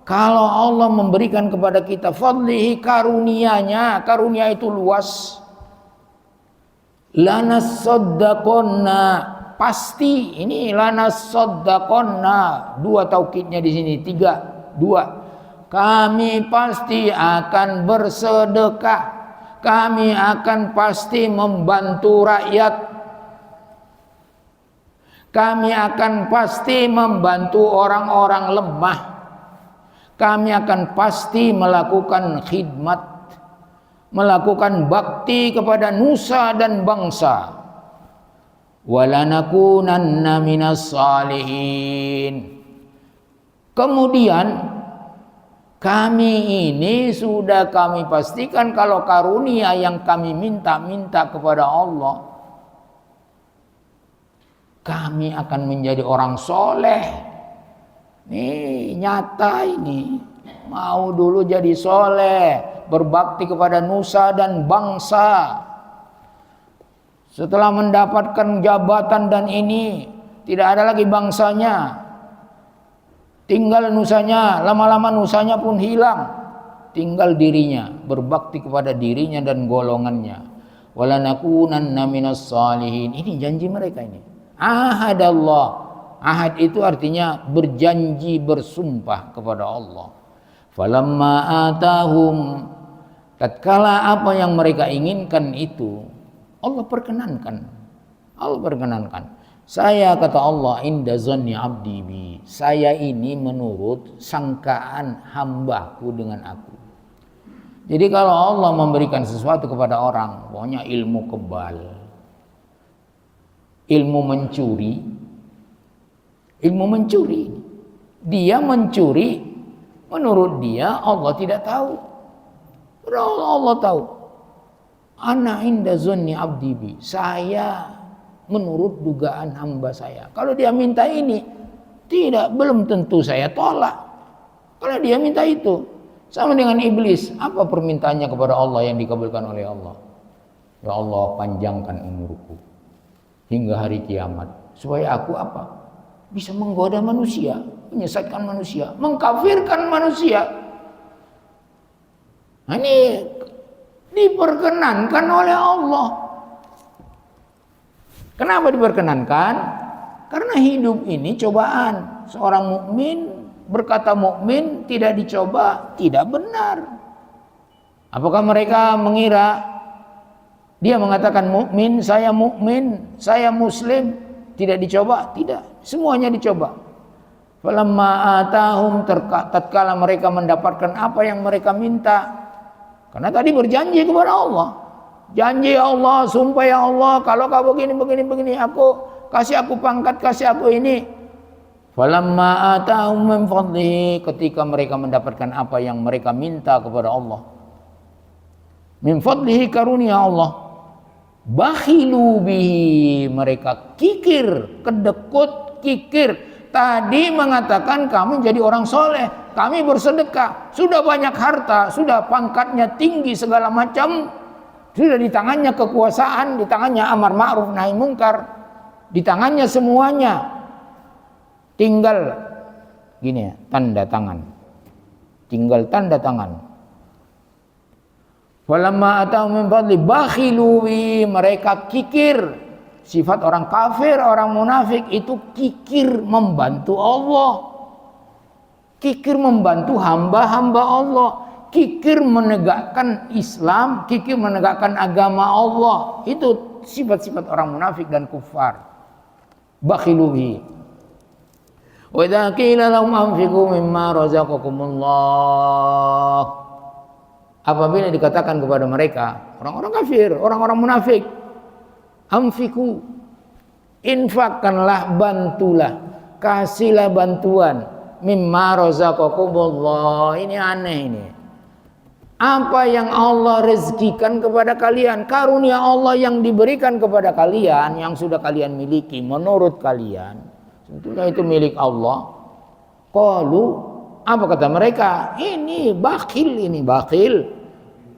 Kalau Allah memberikan kepada kita fadlihi, karunia-Nya, karunia itu luas, lanas saddaqonna, pasti ini lanas saddaqonna, dua taukidnya di sini, dua. Kami pasti akan bersedekah, kami akan pasti membantu rakyat, kami akan pasti membantu orang-orang lemah, kami akan pasti melakukan khidmat, melakukan bakti kepada nusa dan bangsa. Walanakunanna minas salihin. Kemudian kami ini sudah kami pastikan kalau karunia yang kami minta kepada Allah, kami akan menjadi orang soleh. Nih nyata ini, mau dulu jadi soleh, berbakti kepada nusa dan bangsa. Setelah mendapatkan jabatan dan ini, tidak ada lagi bangsanya, tinggal nusanya, lama-lama nusanya pun hilang, tinggal dirinya, berbakti kepada dirinya dan golongannya. Walanakunanna minas salihin, ini janji mereka ini. Ahadallah, ahad itu artinya berjanji, bersumpah kepada Allah. Falamma atahum, tatkala apa yang mereka inginkan itu, Allah perkenankan. Allah perkenankan. Saya, kata Allah, inda zanni abdi bi. Saya ini menurut sangkaan hambaku dengan aku. Jadi kalau Allah memberikan sesuatu kepada orang, pokoknya ilmu kebal, ilmu mencuri, dia mencuri, menurut dia Allah tidak tahu. Allah tahu. Ana inda zanni abdi bi. Saya menurut dugaan hamba saya. Kalau dia minta ini, belum tentu saya tolak. Kalau dia minta itu, sama dengan iblis. Apa permintaannya kepada Allah yang dikabulkan oleh Allah? Ya Allah, panjangkan umurku hingga hari kiamat, supaya aku apa? Bisa menggoda manusia, menyesatkan manusia, mengkafirkan manusia. Nah, ini diperkenankan oleh Allah. Kenapa diperkenankan? Karena hidup ini cobaan. Seorang mukmin berkata mukmin tidak dicoba, tidak benar. Apakah mereka mengira dia mengatakan mukmin, saya muslim, tidak dicoba? Tidak, semuanya dicoba. Falamma atahum, tatkala mereka mendapatkan apa yang mereka minta. Karena tadi berjanji kepada Allah. Janji ya Allah, sumpah ya Allah, kalau kau begini, kasih aku pangkat, kasih aku ini. Falamma atahum min fadlihi, ketika mereka mendapatkan apa yang mereka minta kepada Allah. Min fadlihi, karunia Allah. Bakhilu bihi, mereka kikir, kedekut, kikir. Tadi mengatakan kami jadi orang soleh, kami bersedekah, sudah banyak harta, sudah pangkatnya tinggi segala macam, sudah di tangannya kekuasaan, di tangannya amar ma'ruf nahi mungkar, di tangannya semuanya, tinggal gini ya, tanda tangan, tinggal tanda tangan. Falamma atahum min fadli bakhilu bi, mereka kikir. Sifat orang kafir, orang munafik itu kikir membantu Allah, kikir membantu hamba-hamba Allah, kikir menegakkan Islam, kikir menegakkan agama Allah. Itu sifat-sifat orang munafik dan kufar. Bakhilu bi. Wa idza qila lahum anfiqu mimma razaqakumullah, apabila dikatakan kepada mereka, orang-orang kafir, orang-orang munafik, anfiqu, infakkanlah, bantulah, kasihlah bantuan, mimma razaqakumullah. Ini aneh ini. Apa yang Allah rezekikan kepada kalian, karunia Allah yang diberikan kepada kalian, yang sudah kalian miliki menurut kalian, tentunya itu milik Allah. Qalu, apa kata mereka? Ini bakhil, ini bakhil.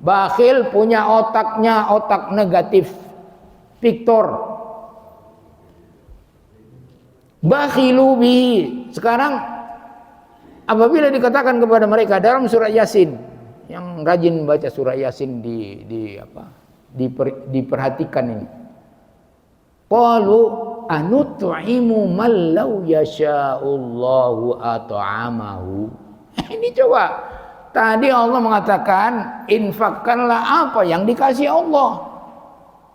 Bakhil punya otaknya otak negatif, Victor. Bakhilu bihi. Sekarang apabila dikatakan kepada mereka dalam surah Yasin, yang rajin baca surah Yasin diperhatikan ini. Qalu anut'imu man law yasha'ullahu at'amahu. Ini coba. Tadi Allah mengatakan infakkanlah apa yang dikasih Allah.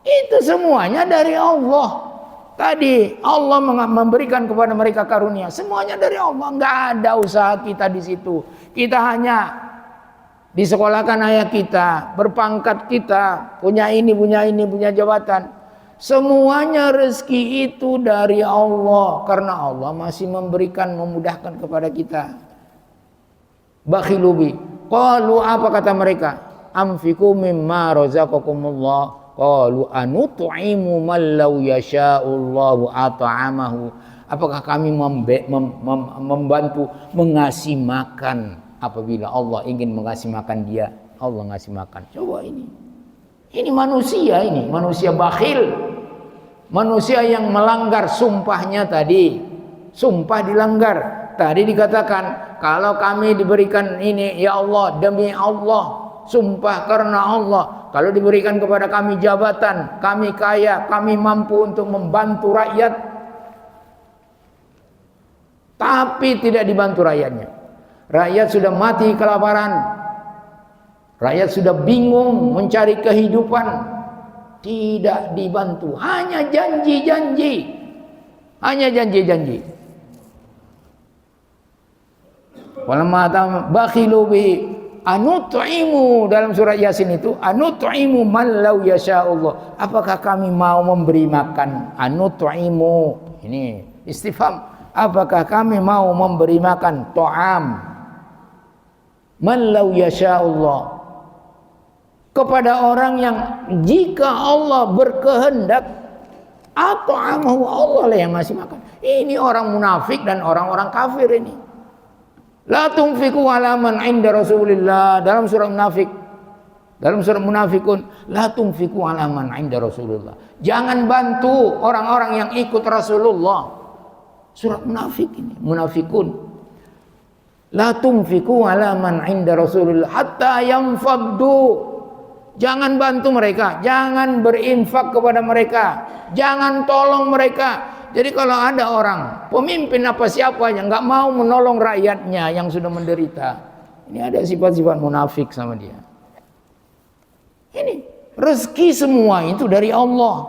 Itu semuanya dari Allah. Tadi Allah memberikan kepada mereka karunia, semuanya dari Allah. Enggak ada usaha kita di situ. Kita hanya disekolahkan ayah kita, berpangkat kita, punya ini, punya jabatan. Semuanya rezeki itu dari Allah, karena Allah masih memberikan, memudahkan kepada kita. Bakhilubi. Qalu, apa kata mereka? Anfiqu mimma razaqakumullah. Qalu anut'imu man law yasha'ullahu at'amahu. Apakah kami membantu mengasih makan apabila Allah ingin mengasih makan dia? Allah ngasih makan. Coba ini. Ini manusia bakhil. Manusia yang melanggar sumpahnya tadi. Sumpah dilanggar. Tadi dikatakan, kalau kami diberikan ini, ya Allah, demi Allah, sumpah karena Allah, kalau diberikan kepada kami jabatan, kami kaya, kami mampu untuk membantu rakyat, tapi tidak dibantu rakyatnya. Rakyat sudah mati kelaparan, rakyat sudah bingung mencari kehidupan, tidak dibantu, hanya janji-janji. Hanya janji-janji. Walamma bakhilu bi anut'imu, dalam surat Yasin itu anut'imu man law yasha'ullah. Apakah kami mau memberi makan? Anut'imu ini istifham. Apakah kami mau memberi makan ta'am man law yasha'ullah kepada orang yang jika Allah berkehendak at'amahu, Allah lah yang ngasih makan. Ini orang munafik dan orang-orang kafir ini. La tunfiqu ala man 'inda Rasulillah, dalam surah munafik. Dalam surah munafikun, la tunfiqu ala man 'inda Rasulillah. Jangan bantu orang-orang yang ikut Rasulullah. Surat munafik ini, munafikun. La tunfiqu ala man 'inda Rasulillah hatta yanfaddu. Jangan bantu mereka, jangan berinfak kepada mereka, jangan tolong mereka. Jadi kalau ada orang, pemimpin apa siapa yang nggak mau menolong rakyatnya yang sudah menderita, ini ada sifat-sifat munafik sama dia. Ini rezeki semua itu dari Allah.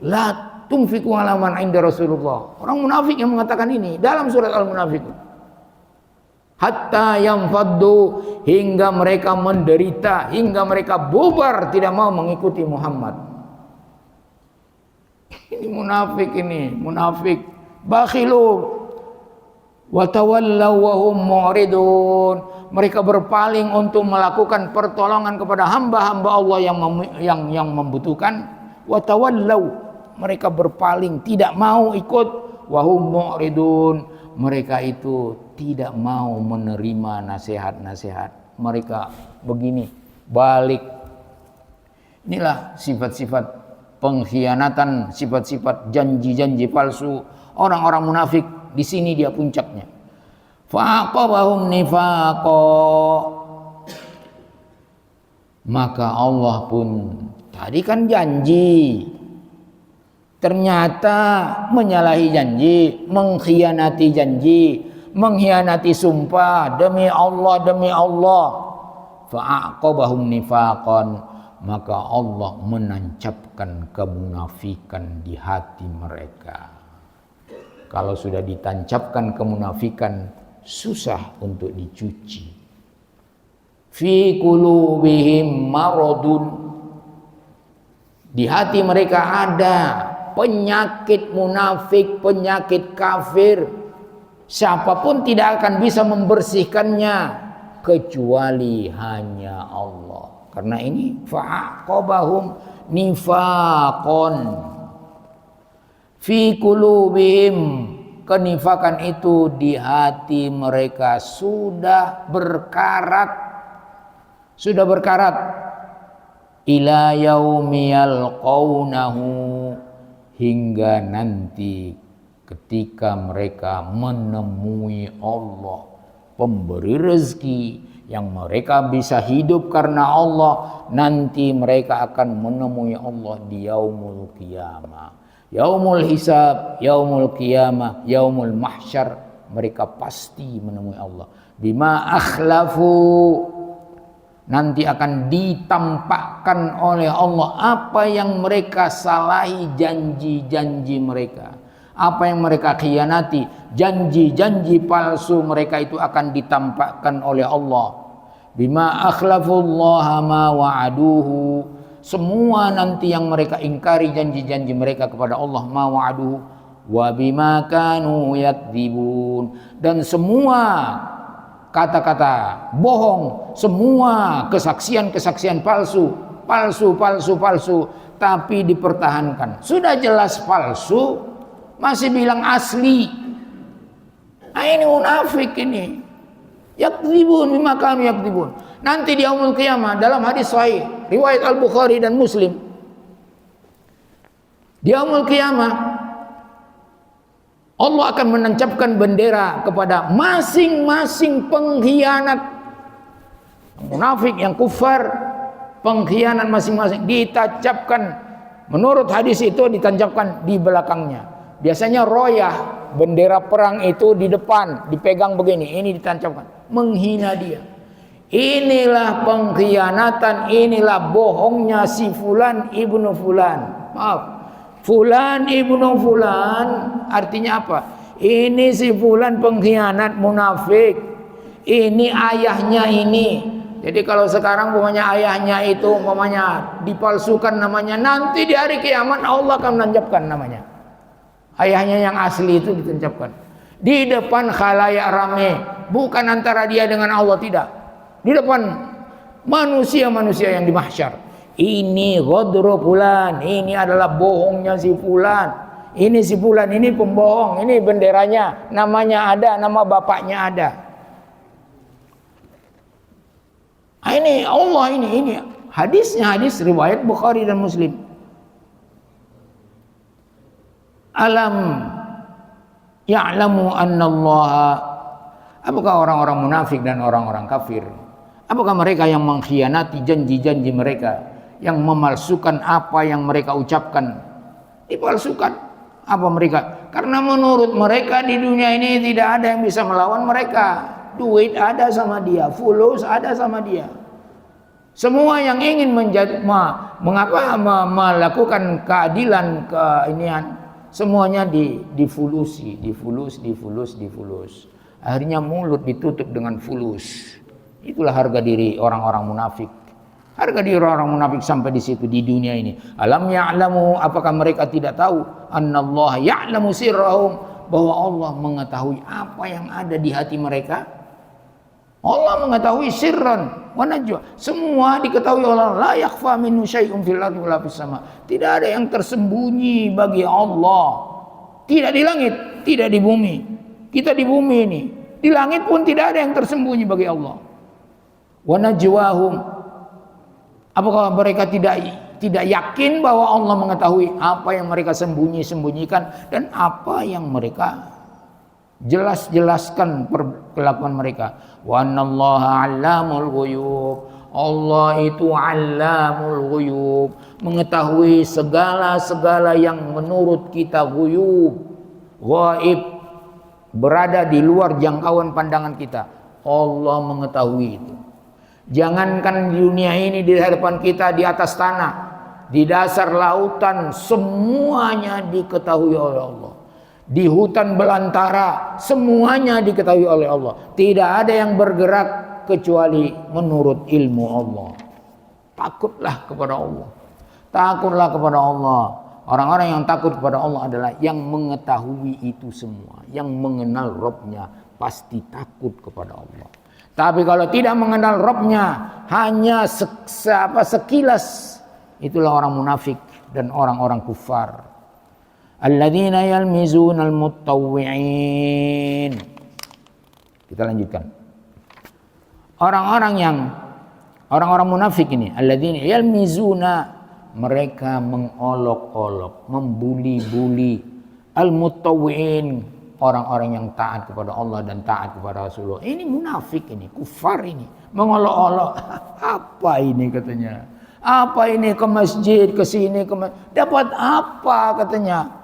La tunfiqu ala man 'inda Rasulullah. Orang munafik yang mengatakan ini dalam surat Al-Munafiqun. Hatta yanfaddu, hingga mereka menderita, hingga mereka bubar tidak mau mengikuti Muhammad. Ini munafik, ini munafik. Bakhilu wa tawallaw wa hum mu'ridun. Mereka berpaling untuk melakukan pertolongan kepada hamba-hamba Allah yang membutuhkan. Wa tawallaw, mereka berpaling, tidak mau ikut. Wa hum mu'ridun, mereka itu tidak mau menerima nasihat-nasihat. Mereka begini, balik. Inilah sifat-sifat pengkhianatan, sifat-sifat janji-janji palsu orang-orang munafik. Di sini dia puncaknya. Fa'aqabahum nifaqo, maka Allah pun tadi kan janji, ternyata menyalahi janji, mengkhianati janji, mengkhianati sumpah demi Allah. Fa'aqabahum nifaqan, maka Allah menancapkan kemunafikan di hati mereka. Kalau sudah ditancapkan kemunafikan, susah untuk dicuci. Fi qulubihim maradun, di hati mereka ada penyakit munafik, penyakit kafir. Siapapun tidak akan bisa membersihkannya kecuali hanya Allah. Karena ini fa'aqabahum nifaqon fi qulubihim, kenifakan itu di hati mereka sudah berkarat ila yaumi yalqaunahu, hingga nanti ketika mereka menemui Allah pemberi rezeki, yang mereka bisa hidup karena Allah, nanti mereka akan menemui Allah di yaumul qiyamah, yaumul hisab, yaumul qiyamah, yaumul mahsyar. Mereka pasti menemui Allah. Bima akhlafu, nanti akan ditampakkan oleh Allah apa yang mereka salahi janji-janji mereka, apa yang mereka khianati, janji-janji palsu mereka itu akan ditampakkan oleh Allah. Bima akhlafullaha ma wa'aduhu, semua nanti yang mereka ingkari janji-janji mereka kepada Allah, ma wa'aduhu, wa bima kanu yakdzibun, dan semua kata-kata bohong, semua kesaksian-kesaksian palsu, tapi dipertahankan. Sudah jelas palsu, masih bilang asli. Nah, ini munafik ini. Yakdzibun bima kanu yakdzibun. Nanti di yaumul qiyamah, dalam hadis sahih riwayat Al-Bukhari dan Muslim, di yaumul qiyamah Allah akan menancapkan bendera kepada masing-masing pengkhianat, munafik yang kufar, pengkhianat masing-masing ditancapkan. Menurut hadis itu ditancapkan di belakangnya. Biasanya royah, bendera perang itu di depan, dipegang begini, ini ditancapkan, menghina dia. Inilah pengkhianatan, inilah bohongnya si fulan ibnu fulan. Maaf, fulan ibnu fulan artinya apa? Ini si fulan pengkhianat, munafik. Ini ayahnya ini. Jadi kalau sekarang umpamanya ayahnya itu umpamanya dipalsukan namanya, nanti di hari kiamat Allah akan menancapkan namanya. Ayahnya yang asli itu ditancapkan di depan khalayak rame, bukan antara dia dengan Allah, tidak. Di depan manusia-manusia yang di mahsyar. Ini ghadru fulan, ini adalah bohongnya si fulan. Ini si fulan, ini pembohong, ini benderanya, namanya ada, nama bapaknya ada. Ini Allah, ini hadisnya, hadis riwayat Bukhari dan Muslim. Alam ya'lamu annallaha, apakah orang-orang munafik dan orang-orang kafir, apakah mereka yang mengkhianati janji-janji mereka, yang memalsukan apa yang mereka ucapkan, dipalsukan apa mereka? Karena menurut mereka di dunia ini tidak ada yang bisa melawan mereka. Duit ada sama dia, fulus ada sama dia. Semua yang ingin melakukan keadilan, keinian, semuanya difulus. Akhirnya mulut ditutup dengan fulus. Itulah harga diri orang-orang munafik. Harga diri orang munafik sampai di situ di dunia ini. Alam ya'lamu, apakah mereka tidak tahu? Annallaha ya'lamu sirrahum, bahwa Allah mengetahui apa yang ada di hati mereka. Allah mengetahui sirran wa najwa, semua diketahui Allah. La yakhfa minhu syai'un fil ardi wala fis sama. Tidak ada yang tersembunyi bagi Allah. Tidak di langit, tidak di bumi. Kita di bumi ini, di langit pun tidak ada yang tersembunyi bagi Allah. Wa najwahum, apakah mereka tidak yakin bahwa Allah mengetahui apa yang mereka sembunyikan dan apa yang mereka jelaskan kelakuan mereka. Wa annallaha 'allamul ghuyub, Allah itu 'allamul ghuyub, mengetahui segala-segala yang menurut kita ghuyub, ghaib, berada di luar jangkauan pandangan kita. Allah mengetahui itu. Jangankan di dunia ini, di hadapan kita, di atas tanah, di dasar lautan, semuanya diketahui oleh Allah. Di hutan belantara, semuanya diketahui oleh Allah. Tidak ada yang bergerak kecuali menurut ilmu Allah. Takutlah kepada Allah. Takutlah kepada Allah. Orang-orang yang takut kepada Allah adalah yang mengetahui itu semua, yang mengenal Rabb-nya, pasti takut kepada Allah. Tapi kalau tidak mengenal Rabb-nya, hanya sekilas, itulah orang munafik dan orang-orang kufar. Alladzina yalmizunal mutawwi'in. Kita lanjutkan. Orang-orang munafik ini, alladzina yalmizuna, mereka mengolok-olok, membuli-buli al-mutawwi'in, orang-orang yang taat kepada Allah dan taat kepada Rasulullah. Ini munafik, ini kufar, ini mengolok-olok. Apa ini katanya? Apa ini ke masjid, ke sini, dapat apa katanya?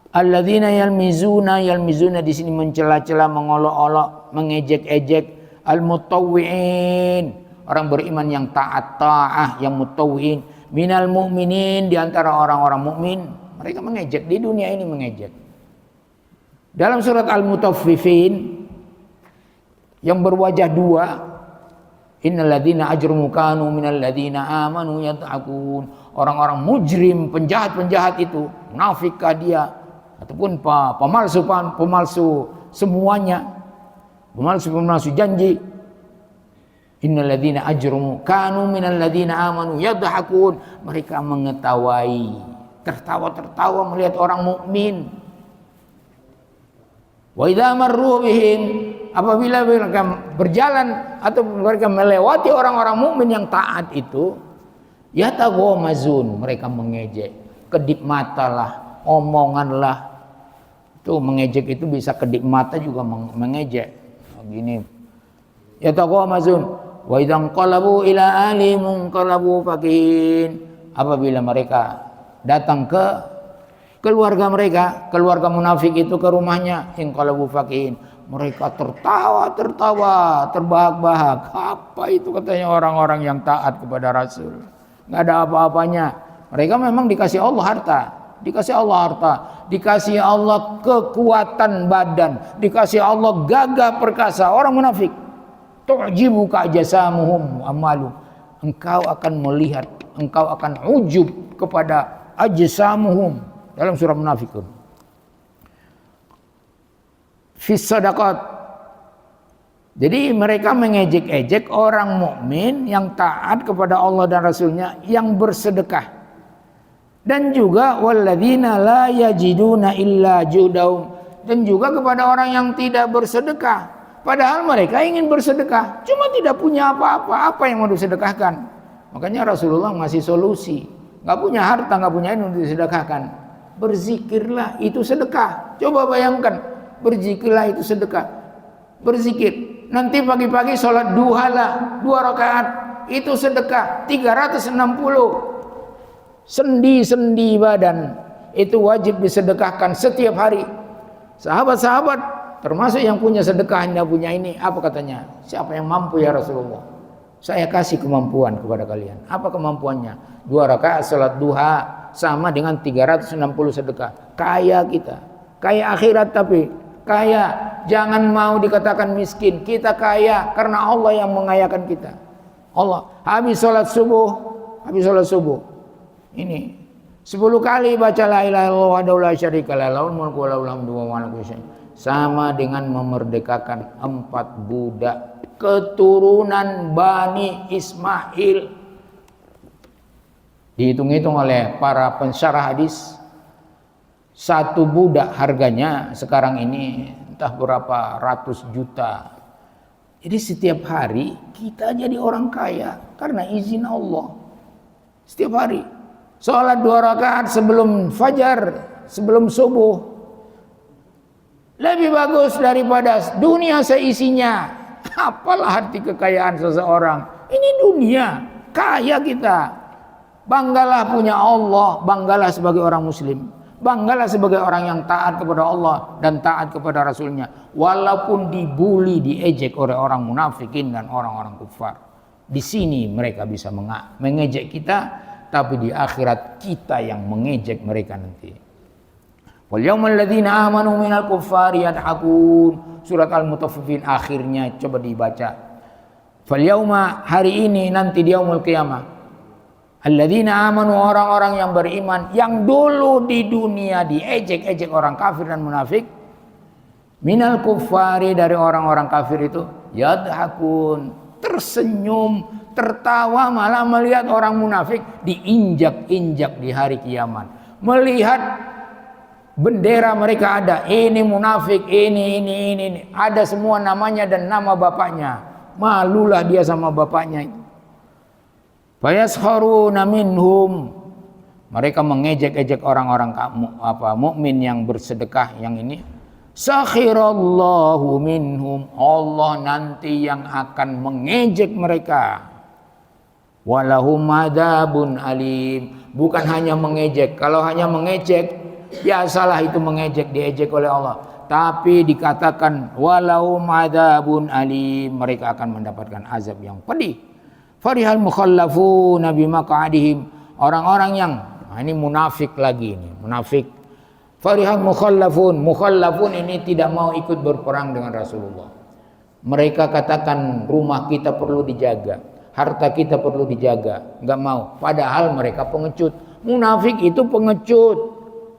Alladzina yalmizuna di sini mencela-cela, mengolok-olok, mengejek-ejek al-mutawwi'in, orang beriman yang ta'ah, yang mutawwi'in, minal mu'minin, di antara orang-orang mukmin. Mereka mengejek di dunia ini, mengejek. Dalam surat Al-Mutaffifin yang berwajah dua, innal ladzina ajramu kanu minal ladzina amanu yad'akun. Orang-orang mujrim, penjahat-penjahat itu, munafikkah dia ataupun pemalsu semuanya, pemalsu janji. Innal ladzina ajramu kanu minal ladzina amanu yadhakun, mereka mengetahui, tertawa-tertawa melihat orang mukmin. Wa idza marru bihim, apabila mereka berjalan atau mereka melewati orang-orang mukmin yang taat itu, yataghamazun, mereka mengejek, kedip mata lah, omongan lah. Itu mengejek itu bisa kedip mata juga mengejek. Begini. Yataghamazun wa idzan qalabu ila alim qalabu fakin, apabila mereka datang ke keluarga mereka, keluarga munafik itu ke rumahnya, in qalabu fakin, Mereka tertawa, terbahak-bahak. Apa itu katanya orang-orang yang taat kepada Rasul? Nggak ada apa-apanya. Mereka memang dikasih Allah harta. Dikasih Allah harta. Dikasih Allah kekuatan badan. Dikasih Allah gagah perkasa. Orang munafik. Tu'jibuka ajsamuhum amalu. Engkau akan melihat. Engkau akan ujub kepada ajsamuhum. Dalam surah Munafikun. Fis sadaqat. Jadi mereka mengejek-ejek orang mukmin yang taat kepada Allah dan Rasulnya yang bersedekah. Dan juga walladzina la yajiduna illa judaum. Dan juga kepada orang yang tidak bersedekah. Padahal mereka ingin bersedekah, cuma tidak punya apa-apa. Apa yang mau disedekahkan? Makanya Rasulullah ngasih solusi. Gak punya harta, gak punya ini untuk disedekahkan. Berzikirlah, itu sedekah. Coba bayangkan. Berzikirlah itu sedekah. Berzikir. Nanti pagi-pagi sholat duha lah 2 rakaat. Itu sedekah 360. Sendi-sendi badan itu wajib disedekahkan setiap hari. Sahabat-sahabat termasuk yang punya sedekah, yang punya ini, apa katanya? Siapa yang mampu ya Rasulullah? Saya kasih kemampuan kepada kalian. Apa kemampuannya? 2 rakaat sholat duha sama dengan 360 sedekah. Kaya kita. Kaya akhirat tapi kaya, jangan mau dikatakan miskin. Kita kaya karena Allah yang mengayakan kita. Allah. Habis sholat subuh. Ini 10 kali baca la ilaha illallah wahdahu la syarika lah, lahul mulku wa lahul hamdu wa huwa ala kulli syai'in. Sama dengan memerdekakan 4 budak keturunan Bani Ismail. Dihitung-hitung oleh para pensyarah hadis, 1 budak harganya sekarang ini entah berapa ratus juta. Jadi setiap hari kita jadi orang kaya karena izin Allah. Setiap hari sholat 2 rakaat sebelum fajar, sebelum subuh, lebih bagus daripada dunia seisinya. Apalah arti kekayaan seseorang? Ini dunia, kaya kita. Banggalah punya Allah, banggalah sebagai orang muslim. Banggalah sebagai orang yang taat kepada Allah dan taat kepada Rasulnya. Walaupun dibuli, diejek oleh orang munafikin dan orang-orang kufar. Di sini mereka bisa mengejek kita, tapi di akhirat kita yang mengejek mereka nanti. Wal yawmal ladzina amanu minal kuffari yadhakun. Surat Al-Mutaffifin akhirnya coba dibaca. Fal yauma, hari ini, nanti di yaumul qiyamah. Alladzina amanu, orang-orang yang beriman yang dulu di dunia diejek-ejek orang kafir dan munafik, minal kuffari, dari orang-orang kafir itu, yadhakun, tersenyum, tertawa, malah melihat orang munafik diinjak-injak di hari kiamat. Melihat bendera mereka ada, ini munafik, ini, ada semua namanya dan nama bapaknya. Malulah dia sama bapaknya itu. Fayaskharuna minhum, mereka mengejek-ejek orang-orang mukmin yang bersedekah yang ini. Sakhirallahu minhum, Allah nanti yang akan mengejek mereka. Walahum adzabun alim, bukan hanya mengejek. Kalau hanya mengejek, biasalah itu mengejek, diejek oleh Allah. Tapi dikatakan walahum adzabun alim, mereka akan mendapatkan azab yang pedih. Farihal mukhallafuna bimaq'adihim, orang-orang yang ini munafik lagi ini, munafik. Farihal mukhallafun ini tidak mau ikut berperang dengan Rasulullah. Mereka katakan rumah kita perlu dijaga, harta kita perlu dijaga, enggak mau. Padahal mereka pengecut. Munafik itu pengecut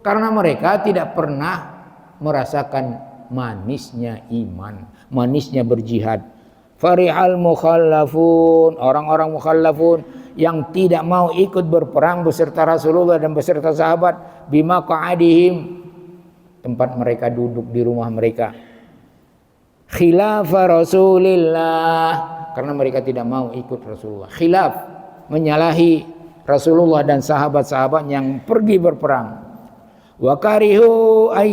karena mereka tidak pernah merasakan manisnya iman, manisnya berjihad. Farihal mukhallafun, orang-orang mukhallafun yang tidak mau ikut berperang beserta Rasulullah dan beserta sahabat, bima qa'adihim, tempat mereka duduk di rumah mereka, khilafa Rasulillah, karena mereka tidak mau ikut Rasulullah. Khilaf, menyalahi Rasulullah dan sahabat-sahabat yang pergi berperang. Wa karihu ay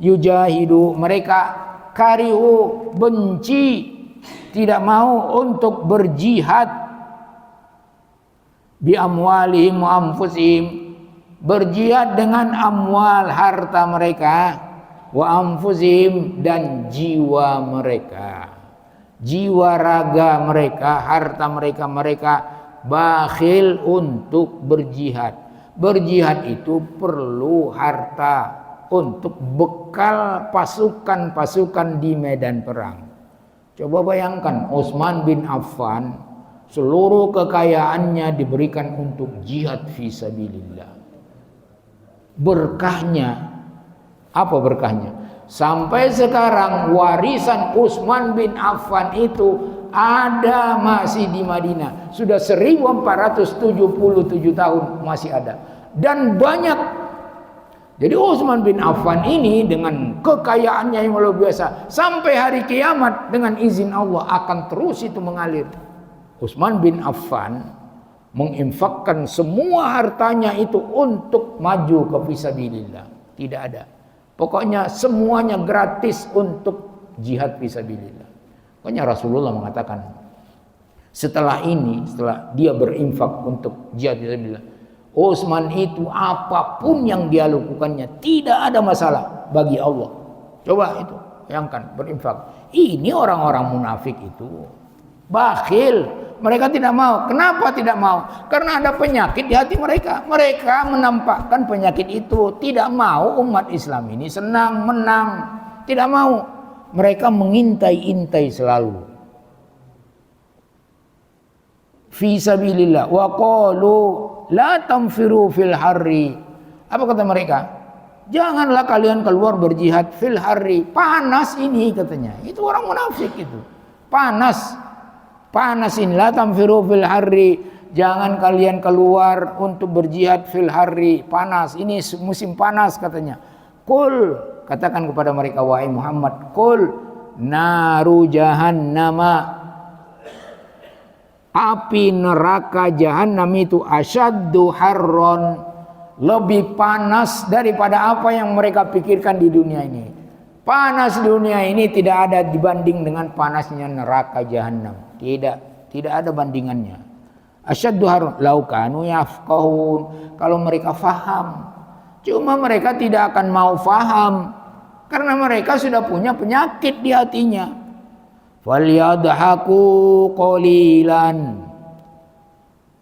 yujahidu, mereka karihu, benci, tidak mau untuk berjihad, bi amwalihim wa anfusihim, berjihad dengan amwal, harta mereka, wa anfusihim, dan jiwa mereka, jiwa raga mereka, harta mereka, mereka bakhil untuk berjihad. Berjihad itu perlu harta untuk bekal pasukan-pasukan di medan perang. Coba bayangkan Utsman bin Affan, seluruh kekayaannya diberikan untuk jihad fisabilillah. Berkahnya, apa berkahnya? Sampai sekarang warisan Utsman bin Affan itu ada masih di Madinah. Sudah 1477 tahun masih ada. Dan banyak. Jadi Utsman bin Affan ini dengan kekayaannya yang luar biasa, sampai hari kiamat dengan izin Allah akan terus itu mengalir. Utsman bin Affan menginfakkan semua hartanya itu untuk maju ke fisabilillah. Tidak ada. Pokoknya semuanya gratis untuk jihad fisabilillah. Pokoknya Rasulullah mengatakan, setelah ini, setelah dia berinfak untuk jihad fisabilillah, Utsman itu apapun yang dia lakukannya tidak ada masalah bagi Allah. Coba itu, bayangkan berinfak. Ini orang-orang munafik itu bakhil. Mereka tidak mau. Kenapa tidak mau? Karena ada penyakit di hati mereka. Mereka menampakkan penyakit itu. Tidak mau umat Islam ini senang, menang. Tidak mau. Mereka mengintai-intai selalu. Fi sabilillah. Wa qalu la tamfiru fil harri. Apa kata mereka? Janganlah kalian keluar berjihad fil harri. Panas ini katanya. Itu orang munafik itu. Panas. Panas ini, la tamfiru fil harri, jangan kalian keluar untuk berjihad fil harri, panas, ini musim panas katanya. Qul, katakan kepada mereka wahai Muhammad, qul naru jahannama, api neraka jahanam itu asyaddu harron, lebih panas daripada apa yang mereka pikirkan di dunia ini. Panas dunia ini tidak ada dibanding dengan panasnya neraka jahanam. Tidak ada bandingannya. Asyaddu harun lau kanu yafqahun, kalau mereka faham. Cuma mereka tidak akan mau faham karena mereka sudah punya penyakit di hatinya. Falyadhaku qalilan,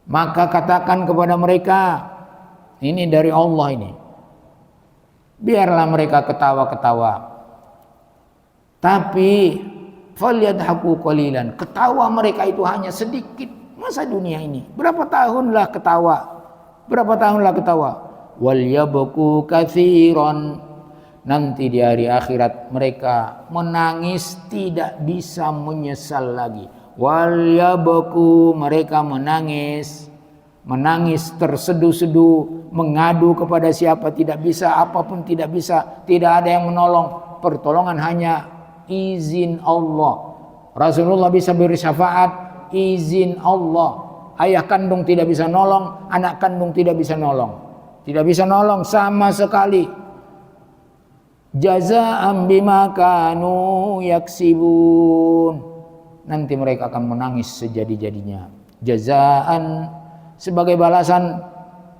maka katakan kepada mereka, ini dari Allah ini, biarlah mereka ketawa-ketawa. Tapi falyadhaku qalilan, ketawa mereka itu hanya sedikit. Masa dunia ini berapa tahunlah ketawa, berapa tahunlah ketawa. Wal yabku katsiran, nanti di hari akhirat mereka menangis tidak bisa menyesal lagi. Wal yabku, mereka menangis terseduh-seduh, mengadu kepada siapa tidak bisa, apapun tidak bisa, tidak ada yang menolong. Pertolongan hanya izin Allah. Rasulullah bisa beri syafaat, izin Allah. Ayah kandung tidak bisa nolong, anak kandung tidak bisa nolong. Tidak bisa nolong sama sekali. Jazaa'an bima kanu yaksibun. Nanti mereka akan menangis sejadi-jadinya. Jazaan, sebagai balasan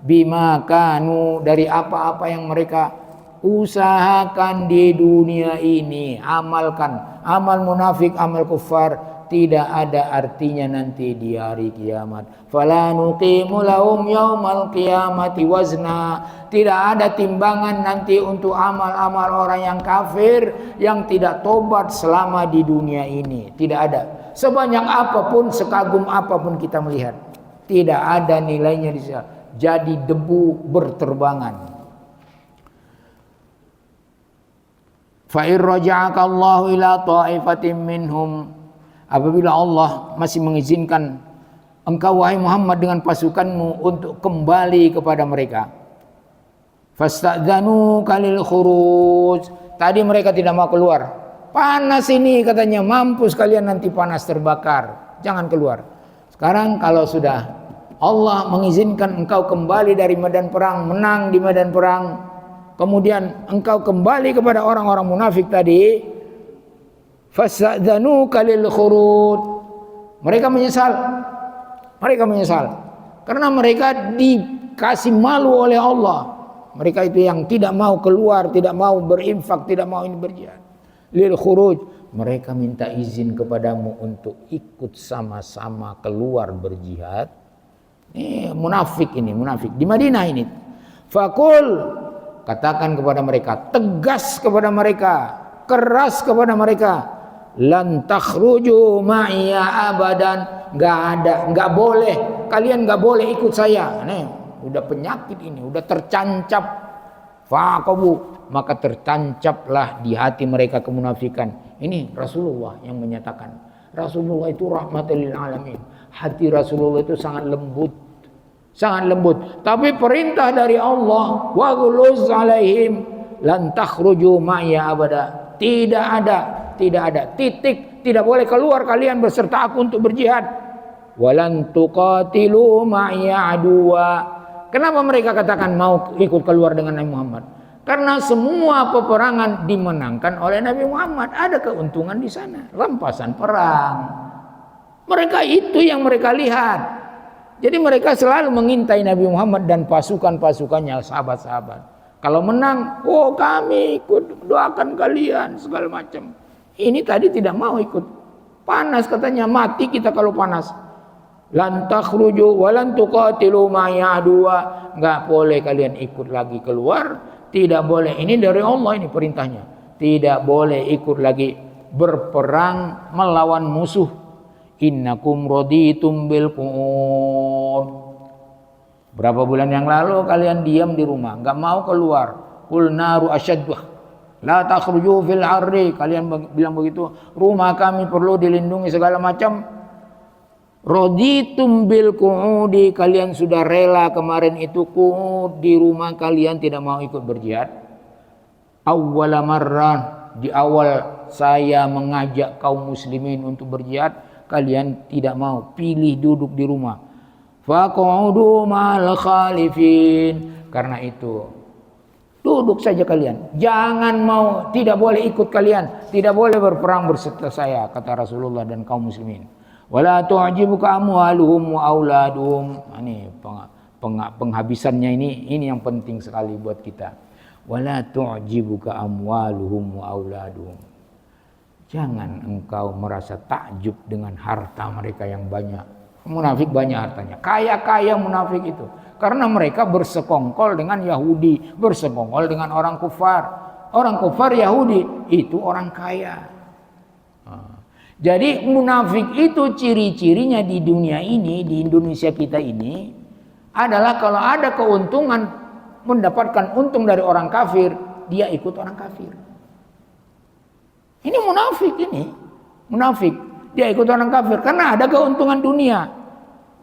bima kanu, dari apa-apa yang mereka usahakan di dunia ini, amalkan. Amal munafik, amal kufar tidak ada artinya nanti di hari kiamat. Fala nuqimu lahum yaumal qiyamati wazna, tidak ada timbangan nanti untuk amal-amal orang yang kafir yang tidak tobat selama di dunia ini. Tidak ada. Sebanyak apapun, sekagum apapun kita melihat, tidak ada nilainya di sana. Jadi debu berterbangan. Fa'in raja'aka Allahu ila ta'ifatin minhum, apabila Allah masih mengizinkan engkau wahai Muhammad dengan pasukanmu untuk kembali kepada mereka, fasta'dzanu kalil khuruj, tadi mereka tidak mau keluar, panas ini katanya, mampus kalian nanti panas terbakar, jangan keluar. Sekarang kalau sudah Allah mengizinkan engkau kembali dari medan perang, menang di medan perang, kemudian engkau kembali kepada orang-orang munafik tadi, fasadzanu kalil khurud, mereka menyesal karena mereka dikasih malu oleh Allah. Mereka itu yang tidak mau keluar, tidak mau berinfak, tidak mau ini berjihad. Lil khuruj, mereka minta izin kepadamu untuk ikut sama-sama keluar berjihad. Ini munafik di Madinah ini. Fakul, katakan kepada mereka, tegas kepada mereka, keras kepada mereka, lan takhruju ma'iya abadan, enggak boleh, kalian enggak boleh ikut saya. Nih, udah penyakit ini, udah tercancap. Faqabu, maka tertancaplah di hati mereka kemunafikan. Ini Rasulullah yang menyatakan. Rasulullah itu rahmatan lil alamin. Hati Rasulullah itu sangat lembut. Sangat lembut. Tapi perintah dari Allah, wa ghuluz alaihim lan takhruju ma'iya abada. Tidak ada. Titik. Tidak boleh keluar kalian beserta aku untuk berjihad. Walan tuqatilu ma'iya aduwa. Kenapa mereka katakan mau ikut keluar dengan Nabi Muhammad? Karena semua peperangan dimenangkan oleh Nabi Muhammad. Ada keuntungan di sana. Rampasan perang. Mereka itu yang mereka lihat. Jadi mereka selalu mengintai Nabi Muhammad dan pasukan-pasukannya, sahabat-sahabat. Kalau menang, oh kami ikut doakan kalian, segala macam. Ini tadi tidak mau ikut. Panas katanya, mati kita kalau panas. Lan takhruju wa lan tuqatilu ma'a aduwa. Enggak boleh kalian ikut lagi keluar, tidak boleh. Ini dari Allah, ini perintahnya. Tidak boleh ikut lagi berperang melawan musuh. Innakum raditum bil qu'ud. Berapa bulan yang lalu kalian diam di rumah, enggak mau keluar. Qul naru asyaddu la takhruju fil harri. Kalian bilang begitu, rumah kami perlu dilindungi segala macam. Raditum bil qu'udi, kalian sudah rela kemarin itu qu'ud di rumah kalian tidak mau ikut berjihad. Awwala marrah, di awal saya mengajak kaum muslimin untuk berjihad, kalian tidak mau, pilih duduk di rumah. Faq'udu ma'al khalifin. Karena itu duduk saja kalian, jangan mau, tidak boleh ikut kalian, tidak boleh berperang berserta saya, kata Rasulullah dan kaum muslimin. Wala tu'jibuka amwaluhum wa auladuhum. Ini penghabisannya ini yang penting sekali buat kita. Wala tu'jibuka amwaluhum wa auladuhum. Jangan engkau merasa takjub dengan harta mereka yang banyak. Munafik banyak hartanya, kaya-kaya munafik itu. Karena mereka bersekongkol dengan Yahudi, bersekongkol dengan orang kufar. Orang kufar Yahudi itu orang kaya. Jadi munafik itu ciri-cirinya di dunia ini, di Indonesia kita ini adalah kalau ada keuntungan, mendapatkan untung dari orang kafir, dia ikut orang kafir. Ini munafik ini. Munafik. Dia ikut orang kafir karena ada keuntungan dunia.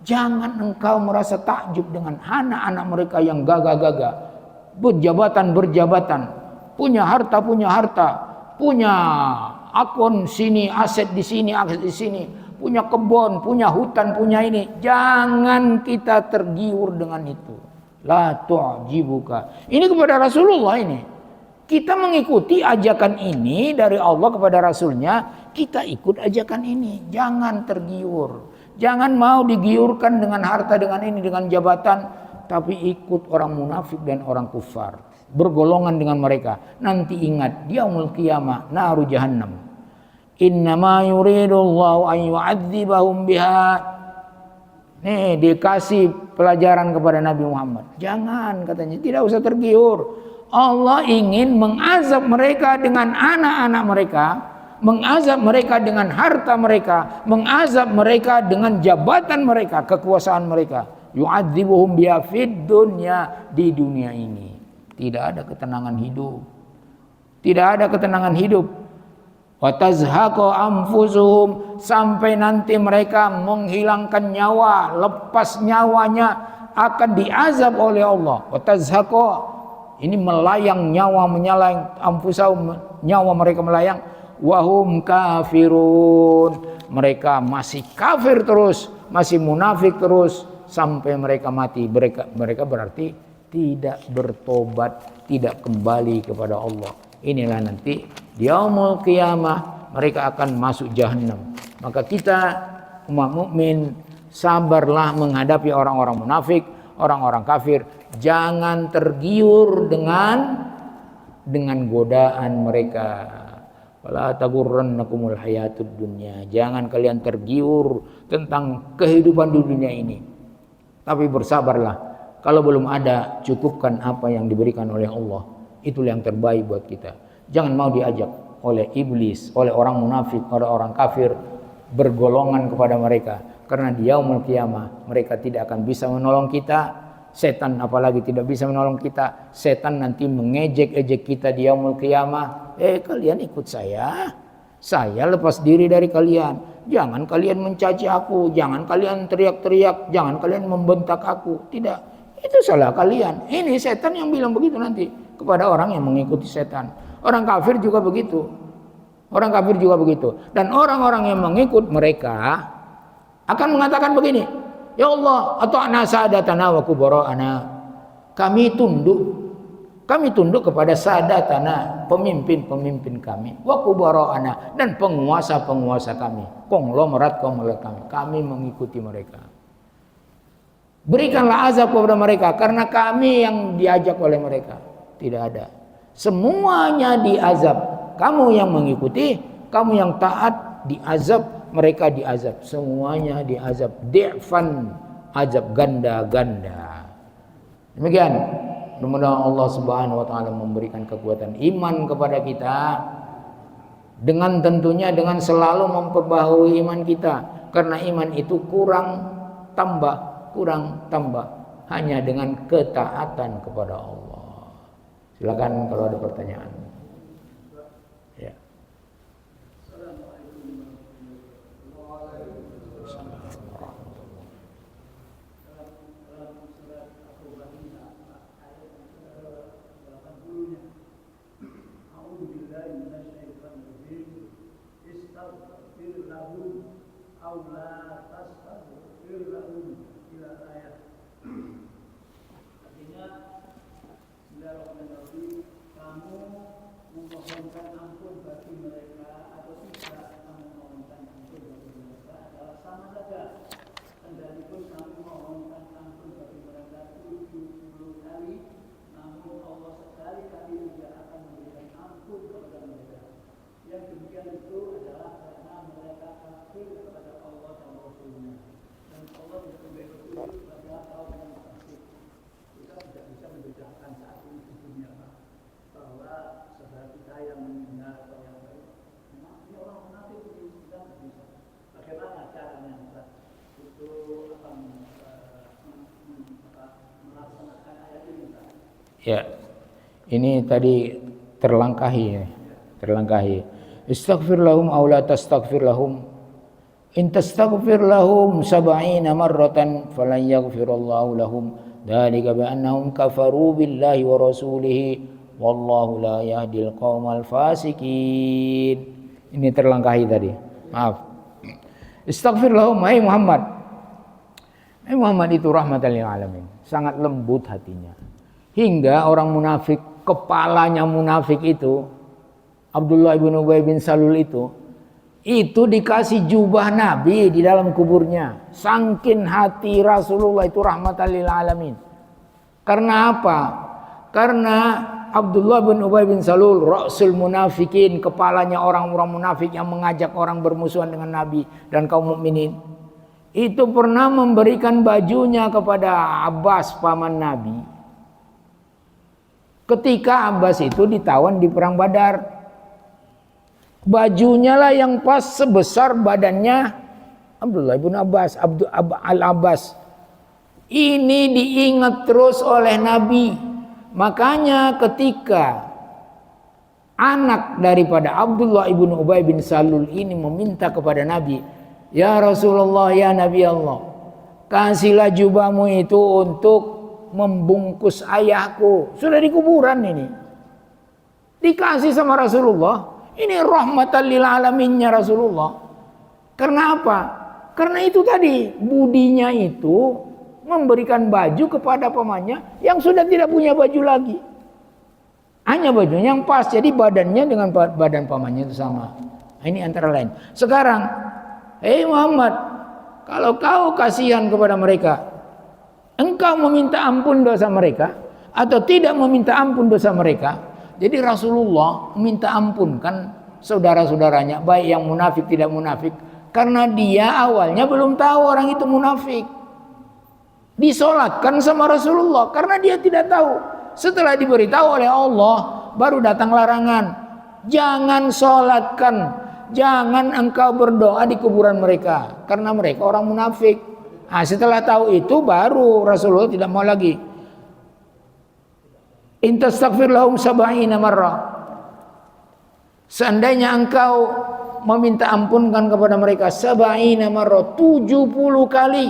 Jangan engkau merasa takjub dengan anak-anak mereka yang gagah-gagah. Berjabatan, punya harta, punya akun sini, aset di sini, aset di sini, punya kebun, punya hutan, punya ini. Jangan kita tergiur dengan itu. La tu'jibuka. Ini kepada Rasulullah ini. Kita mengikuti ajakan ini dari Allah kepada Rasulnya, kita ikut ajakan ini. Jangan tergiur. Jangan mau digiurkan dengan harta, dengan ini, dengan jabatan. Tapi ikut orang munafik dan orang kufar. Bergolongan dengan mereka. Nanti ingat, yaumul qiyamah, naru jahannam. Innama yuridullahu an yu'adzibahum biha. Nih dikasih pelajaran kepada Nabi Muhammad. Jangan katanya, tidak usah tergiur. Allah ingin mengazab mereka dengan anak-anak mereka, mengazab mereka dengan harta mereka, mengazab mereka dengan jabatan mereka, kekuasaan mereka. Yu'adzibuhum biha fid dunya, di dunia ini. Tidak ada ketenangan hidup. Tidak ada ketenangan hidup. Wa tazhaqu anfusuhum, sampai nanti mereka menghilangkan nyawa, lepas nyawanya akan diazab oleh Allah. Wa tazhaqu, ini melayang nyawa, menyalang anfusahum, nyawa mereka melayang. Wahum kafirun, mereka masih kafir terus, masih munafik terus sampai mereka mati. Mereka berarti tidak bertobat, tidak kembali kepada Allah. Inilah nanti di yaumul qiyamah mereka akan masuk jahannam. Maka kita umat mukmin sabarlah menghadapi orang-orang munafik, orang-orang kafir. Jangan tergiur dengan godaan mereka. Wala tagurrannakumul hayatud dunya. Jangan kalian tergiur tentang kehidupan di dunia ini. Tapi bersabarlah. Kalau belum ada, cukupkan apa yang diberikan oleh Allah. Itulah yang terbaik buat kita. Jangan mau diajak oleh iblis, oleh orang munafik, oleh orang kafir bergolongan kepada mereka. Karena di yaumul qiyamah mereka tidak akan bisa menolong kita. Setan apalagi tidak bisa menolong kita. Setan nanti mengejek-ejek kita di yaumul qiyamah. Kalian ikut saya lepas diri dari kalian. Jangan kalian mencaci aku, jangan kalian teriak-teriak, jangan kalian membentak aku. Tidak, itu salah kalian. Ini setan yang bilang begitu nanti kepada orang yang mengikuti setan. Orang kafir juga begitu. Dan orang-orang yang mengikut mereka akan mengatakan begini, ya Allah, ata'na sadatana wa kubara'ana. Kami tunduk kepada sadatana, pemimpin-pemimpin kami, wa kubara'ana, dan penguasa-penguasa kami, konglomerat kami. Kami mengikuti mereka. Berikanlah azab kepada mereka karena kami yang diajak oleh mereka. Tidak ada. Semuanya diazab. Kamu yang mengikuti, kamu yang taat diazab, mereka diazab. Semuanya diazab. Di'fan, azab ganda-ganda. Demikian. Mudah-mudahan Allah Subhanahu wa taala memberikan kekuatan iman kepada kita, dengan tentunya dengan selalu memperbaharui iman kita, karena iman itu kurang tambah hanya dengan ketaatan kepada Allah. Silakan kalau ada pertanyaan. Ya. Ya, ini tadi terlangkahi. Istaghfir lahum aw la tastaghfir lahum. In tastaghfir lahum 70 marratan falan yaghfirallahu lahum. Dzalika bi annahum kafaru billahi wa rasulihi wallahu la yahdil qaumal fasikin. Ini terlangkahi tadi. Maaf. Istaghfir lahum, hai Muhammad. Hai Muhammad itu rahmatan lil alamin. Sangat lembut hatinya. Hingga orang munafik, kepalanya munafik itu, Abdullah bin Ubay bin Salul itu dikasih jubah Nabi di dalam kuburnya. Sangkin hati Rasulullah itu rahmatan lil alamin. Karena apa? Karena Abdullah bin Ubay bin Salul, Rasul munafikin, kepalanya orang-orang munafik yang mengajak orang bermusuhan dengan Nabi dan kaum mukminin, itu pernah memberikan bajunya kepada Abbas paman Nabi. Ketika Abbas itu ditawan di perang Badar, bajunya lah yang pas sebesar badannya Abdullah bin Abbas, Al-Abbas. Ini diingat terus oleh Nabi. Makanya ketika anak daripada Abdullah ibn Ubay bin Salul ini meminta kepada Nabi, ya Rasulullah, ya Nabi Allah, kasihlah jubahmu itu untuk membungkus ayahku. Sudah di kuburan ini, dikasih sama Rasulullah. Ini rahmatan lil alaminnya Rasulullah. Karena apa? Karena itu tadi, budinya itu memberikan baju kepada pamannya yang sudah tidak punya baju lagi. Hanya bajunya yang pas, jadi badannya dengan badan pamannya itu sama. Ini antara lain. Sekarang, hei Muhammad, kalau kau kasihan kepada mereka, engkau meminta ampun dosa mereka atau tidak meminta ampun dosa mereka. Jadi Rasulullah minta ampun kan saudara-saudaranya, baik yang munafik tidak munafik, karena dia awalnya belum tahu orang itu munafik. Disolatkan sama Rasulullah karena dia tidak tahu. Setelah diberitahu oleh Allah, baru datang larangan. Jangan solatkan, jangan engkau berdoa di kuburan mereka, karena mereka orang munafik. Nah, setelah tahu itu baru Rasulullah tidak mau lagi. In tastaghfir lahum sab'ina marrah. Seandainya engkau meminta ampunkan kepada mereka sab'ina marrah, 70 kali.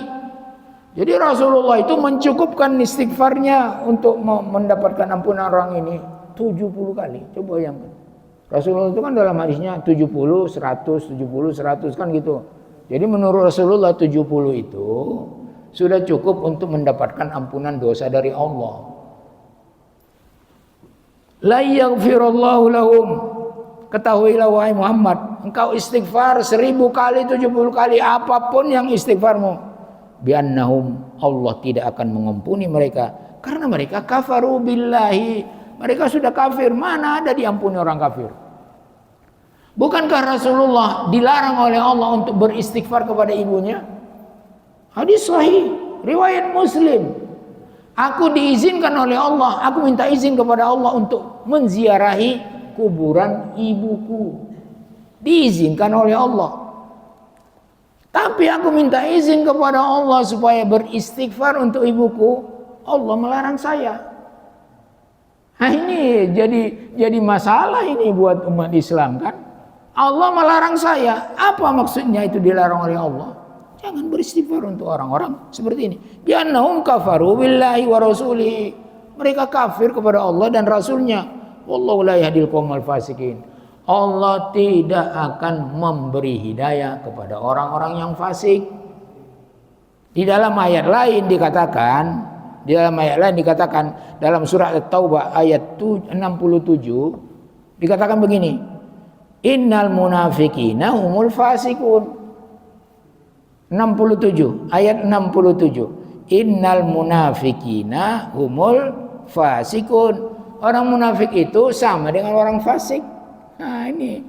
Jadi Rasulullah itu mencukupkan istighfarnya untuk mendapatkan ampunan orang ini 70 kali. Coba bayangkan. Rasulullah itu kan dalam hadisnya 70, 100, 70, 100 kan gitu. Jadi menurut Rasulullah 70 itu sudah cukup untuk mendapatkan ampunan dosa dari Allah. La yaghfirullahu lahum. Ketahuilah wahai Muhammad, engkau istighfar 1000 kali, 70 kali, apapun yang istighfarmu, biannahum, Allah tidak akan mengampuni mereka karena mereka kafaru billahi. Mereka sudah kafir. Mana ada diampuni orang kafir? Bukankah Rasulullah dilarang oleh Allah untuk beristighfar kepada ibunya? Hadis sahih riwayat Muslim. Aku diizinkan oleh Allah, aku minta izin kepada Allah untuk menziarahi kuburan ibuku. Diizinkan oleh Allah. Tapi aku minta izin kepada Allah supaya beristighfar untuk ibuku. Allah melarang saya. Nah, ini jadi masalah ini buat umat Islam kan. Allah melarang saya. Apa maksudnya itu dilarang oleh Allah? Jangan beristighfar untuk orang-orang seperti ini. Biannahum kafaru billahi wa rasulihi. Mereka kafir kepada Allah dan Rasulnya. Wallahu la yahdil qaumal fasikin. Allah tidak akan memberi hidayah kepada orang-orang yang fasik. Di dalam ayat lain dikatakan dalam surah At-Taubah ayat 67 dikatakan begini. Innal munafiqina humul fasikun. 67 ayat 67. Innal munafiqina humul fasikun. Orang munafik itu sama dengan orang fasik. Nah, ini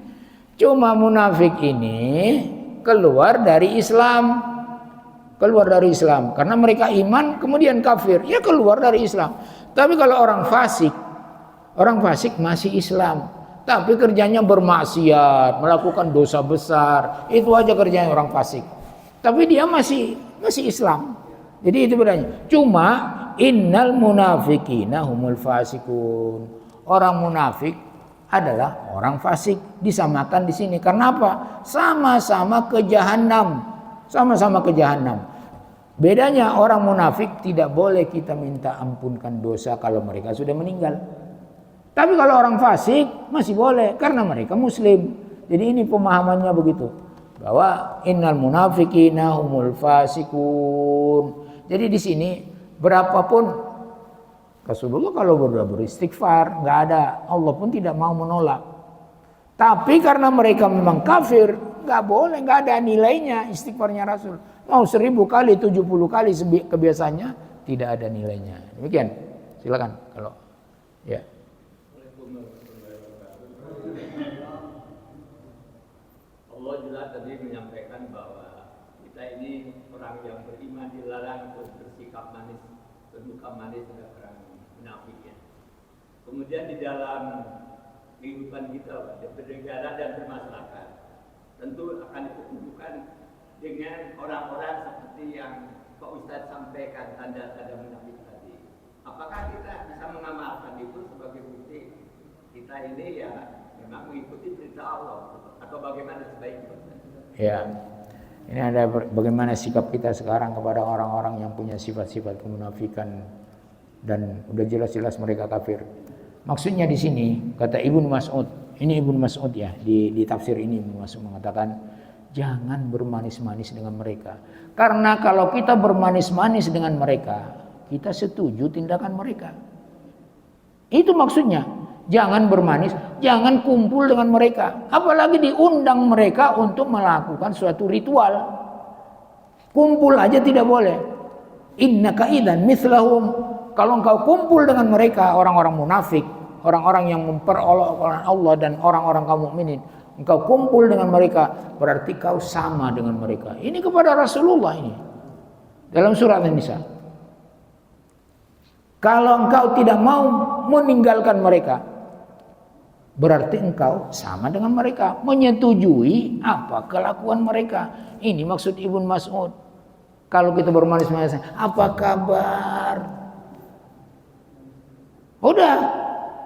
cuma munafik ini keluar dari Islam. Keluar dari Islam karena mereka iman kemudian kafir, ya keluar dari Islam. Tapi kalau orang fasik masih Islam, tapi kerjanya bermaksiat, melakukan dosa besar, itu aja kerjanya orang fasik. Tapi dia masih Islam. Jadi itu bedanya. Cuma innal munafiqina humul fasikun. Orang munafik adalah orang fasik, disamakan di sini. Karena apa? Sama-sama ke jahanam. Sama-sama ke jahanam. Bedanya orang munafik tidak boleh kita minta ampunkan dosa kalau mereka sudah meninggal. Tapi kalau orang fasik masih boleh karena mereka muslim. Jadi ini pemahamannya begitu. Bahwa innal munafiqina humul fasikun. Jadi di sini berapapun Rasulullah kalau berdoa beristighfar nggak ada, Allah pun tidak mau menolak. Tapi karena mereka memang kafir, nggak boleh, nggak ada nilainya istighfarnya Rasul. Mau 1000 kali, 70 kali kebiasaannya tidak ada nilainya. Demikian. Silakan kalau ya. Allah jelas tadi menyampaikan bahwa kita ini orang yang beriman dilarang untuk bersikap manis, bermuka manis dengan orang munafik ya. Kemudian di dalam kehidupan kita bernegara dan bermasyarakat tentu akan ditunjukkan dengan orang-orang seperti yang Pak Ustadz sampaikan tanda-tanda munafik tadi. Apakah kita bisa mengamalkan itu sebagai bukti kita ini ya memang mengikuti perintah Allah atau bagaimana sebaiknya? Ya. Ini ada bagaimana sikap kita sekarang kepada orang-orang yang punya sifat-sifat kemunafikan dan udah jelas-jelas mereka kafir. Maksudnya di sini kata Ibnu Mas'ud, ini Ibnu Mas'ud ya, di tafsir ini Ibnu Mas'ud mengatakan jangan bermanis-manis dengan mereka. Karena kalau kita bermanis-manis dengan mereka, kita setuju tindakan mereka. Itu maksudnya. Jangan bermanis, jangan kumpul dengan mereka. Apalagi diundang mereka untuk melakukan suatu ritual. Kumpul aja tidak boleh. innaka idzan mithlahum. Kalau engkau kumpul dengan mereka, orang-orang munafik, orang-orang yang memperolok-olok Allah dan orang-orang kaum mukminin, engkau kumpul dengan mereka, berarti kau sama dengan mereka. Ini kepada Rasulullah ini. Dalam surat An-Nisa. Kalau engkau tidak mau meninggalkan mereka, berarti engkau sama dengan mereka, menyetujui apa kelakuan mereka. Ini maksud Ibnu Mas'ud. Kalau kita bermanis-manis, apa kabar? Udah.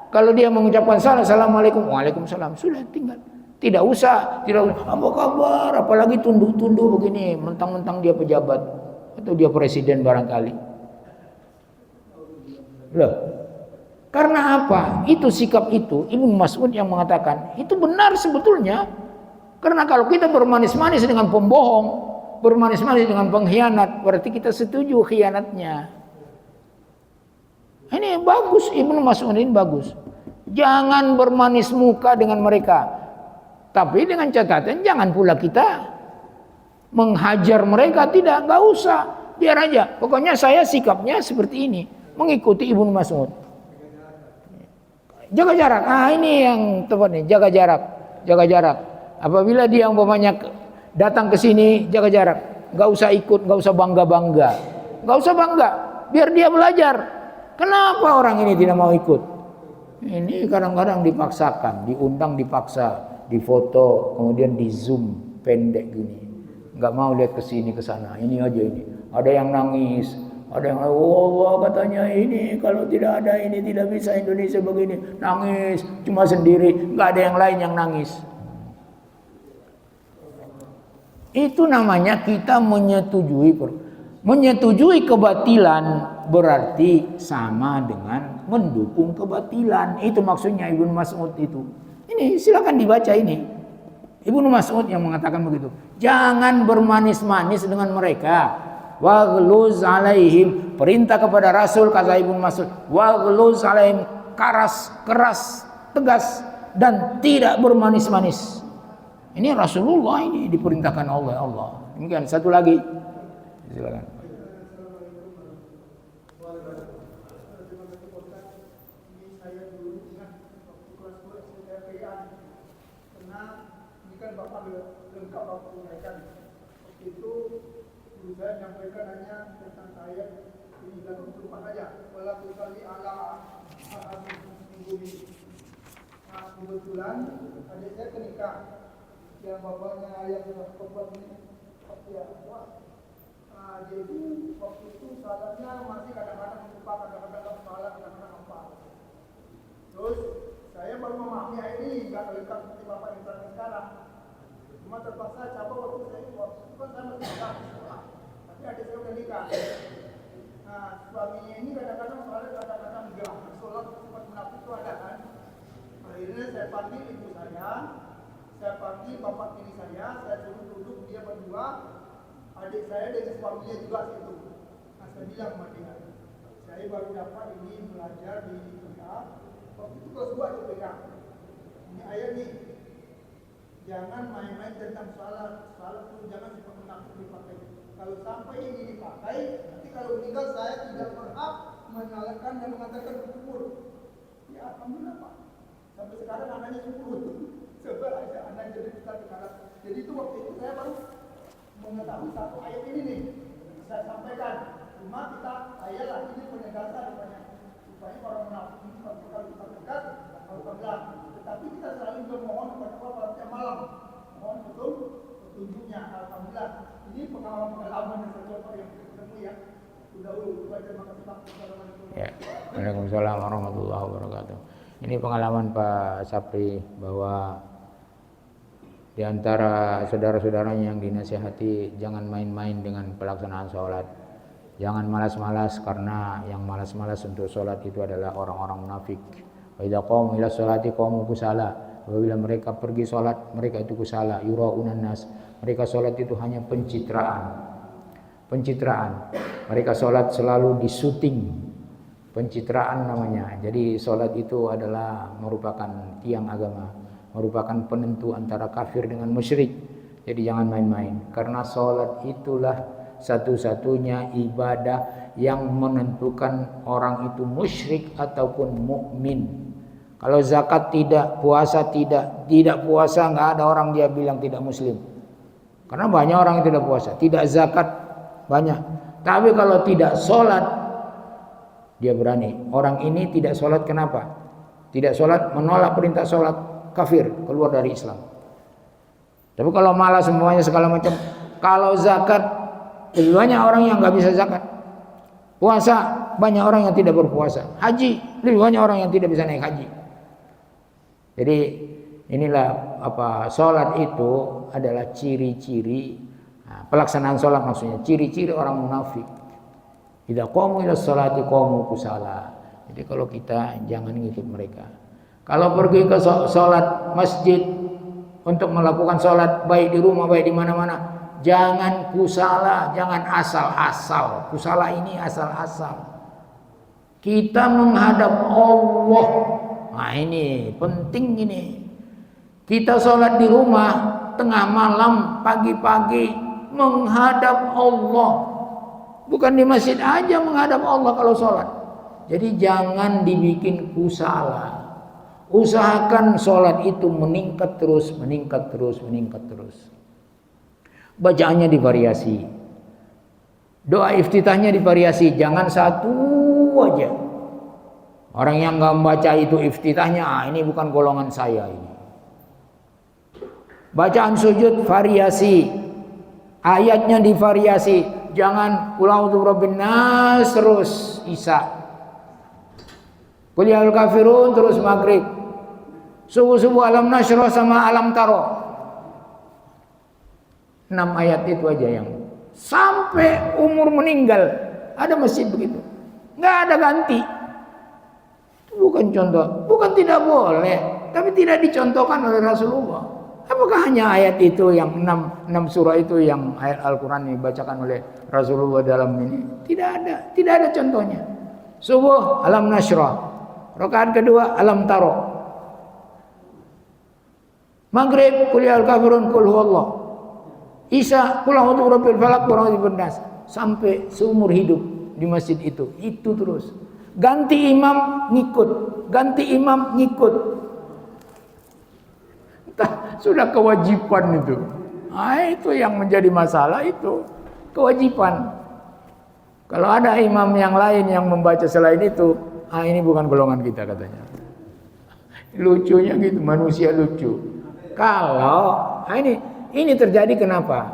Kalau dia mengucapkan salam, assalamualaikum, waalaikumsalam, sudah tinggal. Tidak usah, apa kabar? Apalagi tunduk-tunduk begini, mentang-mentang dia pejabat atau dia presiden barangkali. Loh. Karena apa? Itu sikap itu, Ibnu Mas'ud yang mengatakan, itu benar sebetulnya. Karena kalau kita bermanis-manis dengan pembohong, bermanis-manis dengan pengkhianat, berarti kita setuju khianatnya. Ini bagus, Ibnu Mas'ud ini bagus. Jangan bermanis muka dengan mereka. Tapi dengan catatan jangan pula kita menghajar mereka, tidak, enggak usah. Biar aja. Pokoknya saya sikapnya seperti ini, mengikuti Ibnu Mas'ud. Jaga jarak. Ini yang tepat nih, jaga jarak. Jaga jarak. Apabila dia umpamanya datang ke sini, jaga jarak. Enggak usah ikut, enggak usah bangga-bangga. Enggak usah bangga, biar dia belajar. Kenapa orang ini tidak mau ikut? Ini kadang-kadang dipaksakan, diundang dipaksa, difoto, kemudian di zoom pendek gini. Enggak mau lihat ke sini ke sana. Ini aja ini. Ada yang nangis, ada yang Allah katanya ini kalau tidak ada ini tidak bisa Indonesia begini. Nangis cuma sendiri, enggak ada yang lain yang nangis. Itu namanya kita menyetujui kebatilan, berarti sama dengan mendukung kebatilan. Itu maksudnya Ibnu Mas'ud itu. Ini silakan dibaca ini. Ibnu Mas'ud yang mengatakan begitu. Jangan bermanis-manis dengan mereka. Waghluz alaihim, perintah kepada Rasul kata Ibnu Mas'ud. Waghluz alaihim, keras, tegas dan tidak bermanis-manis. Ini Rasulullah ini diperintahkan oleh Allah. Demikian satu lagi. Silakan. Saya menyampaikan hanya tentang ayat ini dan lupa saja. Wala tusalli ala ahadin minggu ini. Nah, kebetulan adik saya kenikah yang bapaknya ayah korban ini ya, dia itu waktu itu salatnya masih kadang-kadang lupa, kadang-kadang salah, kadang-kadang apa. Terus saya baru memahami ini nggak lengkap seperti bapak yang sekarang. Cuma terpaksa cabut waktu itu kan saya masih sekolah. Tapi adik saya udah nikah. Nah, suaminya ini kadang-kadang sholat, kadang-kadang enggak. Sholat sempat munafik itu ada kan. Akhirnya saya panggil ibu saya panggil bapak tiri saya suruh duduk dia berdua. Adik saya dengan suaminya juga situ. Nah, saya bilang sama dia, saya baru dapat ini belajar di PK. Waktu itu kelas 2 di PK. Ini ayat nih. Jangan main-main tentang salat itu jangan sifat munafik dipakai. Kalau sampai ini dipakai, nanti kalau meninggal saya tidak berhak menyalakan dan mengatakan kufur. Ya alhamdulillah Pak. Sampai sekarang anaknya kufur. Sebab ada anak jadi ustaz sekarang. Jadi itu waktu itu saya baru mengetahui satu ayat ini nih. Saya sampaikan. Cuma kita ayalah ini penegasan rupanya. Supaya orang munafik ini kalau kita tegas, kalau pegang. Tetapi kita selalu memohon kepada Allah pada malam. Mohon betul petunjuknya. Alhamdulillah. Ini pengalaman yang saya coba yang ketemu ya. Sudah terima kasih Pak. Ya. Waalaikumsalam warahmatullahi wabarakatuh. Ini pengalaman Pak Sapri bahwa di antara saudara-saudaranya yang dinasihati jangan main-main dengan pelaksanaan sholat. Jangan malas-malas karena yang malas-malas untuk sholat itu adalah orang-orang munafik. Wa idza qamu ila sholati qamu kusala. Apabila mereka pergi sholat, mereka itu kusala, yuraunan nas. Mereka sholat itu hanya pencitraan. Mereka sholat selalu disuting. Pencitraan namanya. Jadi sholat itu adalah merupakan tiang agama, merupakan penentu antara kafir dengan musyrik. Jadi jangan main-main. Karena sholat itulah satu-satunya ibadah yang menentukan orang itu musyrik ataupun mukmin. Kalau zakat tidak, puasa tidak puasa nggak ada orang dia bilang tidak muslim. Karena banyak orang yang tidak puasa, tidak zakat banyak. Tapi kalau tidak sholat, dia berani. Orang ini tidak sholat kenapa? Tidak sholat, menolak perintah sholat, kafir, keluar dari Islam. Tapi kalau malah semuanya segala macam, kalau zakat, lebih banyak orang yang nggak bisa zakat. Puasa, banyak orang yang tidak berpuasa. Haji, lebih banyak orang yang tidak bisa naik haji. Jadi inilah sholat itu adalah ciri-ciri pelaksanaan sholat, maksudnya ciri-ciri orang munafik. Idza qamu ila sholati qamu kusala. Jadi kalau kita jangan ngikut mereka. Kalau pergi ke sholat masjid untuk melakukan sholat baik di rumah baik di mana-mana, jangan kusala, jangan asal-asal. Kusala ini asal-asal. Kita menghadap Allah. Nah ini penting ini. Kita sholat di rumah tengah malam, pagi-pagi menghadap Allah. Bukan di masjid aja menghadap Allah kalau sholat. Jadi jangan dibikin kusala. Usahakan sholat itu meningkat terus. Bacaannya divariasi. Doa iftitahnya divariasi. Jangan satu aja. Orang yang nggak membaca itu iftitahnya, ini bukan golongan saya ini. Bacaan sujud variasi. Ayatnya divariasi. Jangan qul a'udzu birabbin nas terus Isya. Qul ya ayyuhal kafirun terus maghrib. Subuh-subuh alam nasyrah sama alam taro. 6 ayat itu aja yang sampai umur meninggal ada masjid begitu. Enggak ada ganti. Itu bukan contoh, bukan tidak boleh, tapi tidak dicontohkan oleh Rasulullah. Apakah hanya ayat itu yang 6 surah itu yang ayat Al-Quran yang dibacakan oleh Rasulullah dalam ini? Tidak ada contohnya. Subuh alam nasyrah, rakaat kedua alam taro, maghrib qul ya al-kafirun qul huwallah, Isya qul a'udzu birabbil falaq qul a'udzu birabbin nas, sampai seumur hidup di masjid itu terus. Ganti imam ngikut. Sudah kewajiban itu. Itu yang menjadi masalah itu. Kewajiban. Kalau ada imam yang lain yang membaca selain itu, ini bukan golongan kita katanya. Lucunya gitu, manusia lucu. Kalau ini terjadi kenapa?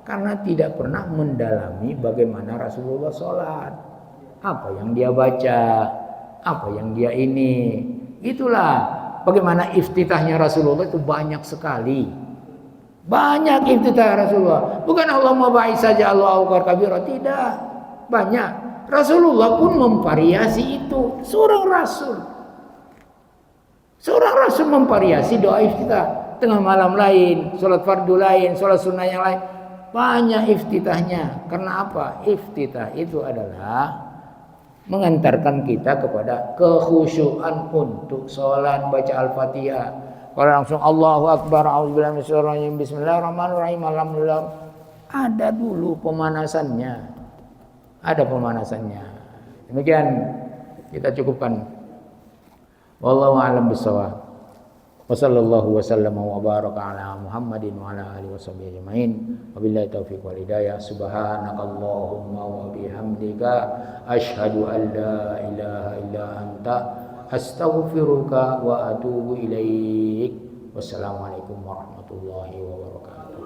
Karena tidak pernah mendalami bagaimana Rasulullah sholat. Apa yang dia baca, apa yang dia ini. Itulah bagaimana iftitahnya Rasulullah itu banyak sekali. Banyak iftitah Rasulullah. Bukan Allahumma ba'is saja Allahu akbar kabira, tidak. Banyak. Rasulullah pun memvariasi itu. Seorang Rasul memvariasi doa iftitah. Tengah malam lain, sholat fardu lain, sholat sunnah yang lain. Banyak iftitahnya. Karena apa? Iftitah itu adalah mengantarkan kita kepada kekhusyuan untuk sholat, baca Al-Fatihah. Kalau langsung Allahu Akbar, a'udzubillahi minasyaitonir rajim, bismillahirrahmanirrahim, alhamdulillah. Ada dulu pemanasannya. Demikian kita cukupkan. Wallahu a'lam bishawab. Wa sallallahu wa sallama wa baraka ala Muhammadin wa ala alihi washabihi ajmain. Wabillahi taufiq wal hidayah. Subhanakallahumma wa bihamdika asyhadu an la ilaha illa anta astaghfiruka wa atubu ilaik. Wassalamualaikum warahmatullahi wabarakatuh.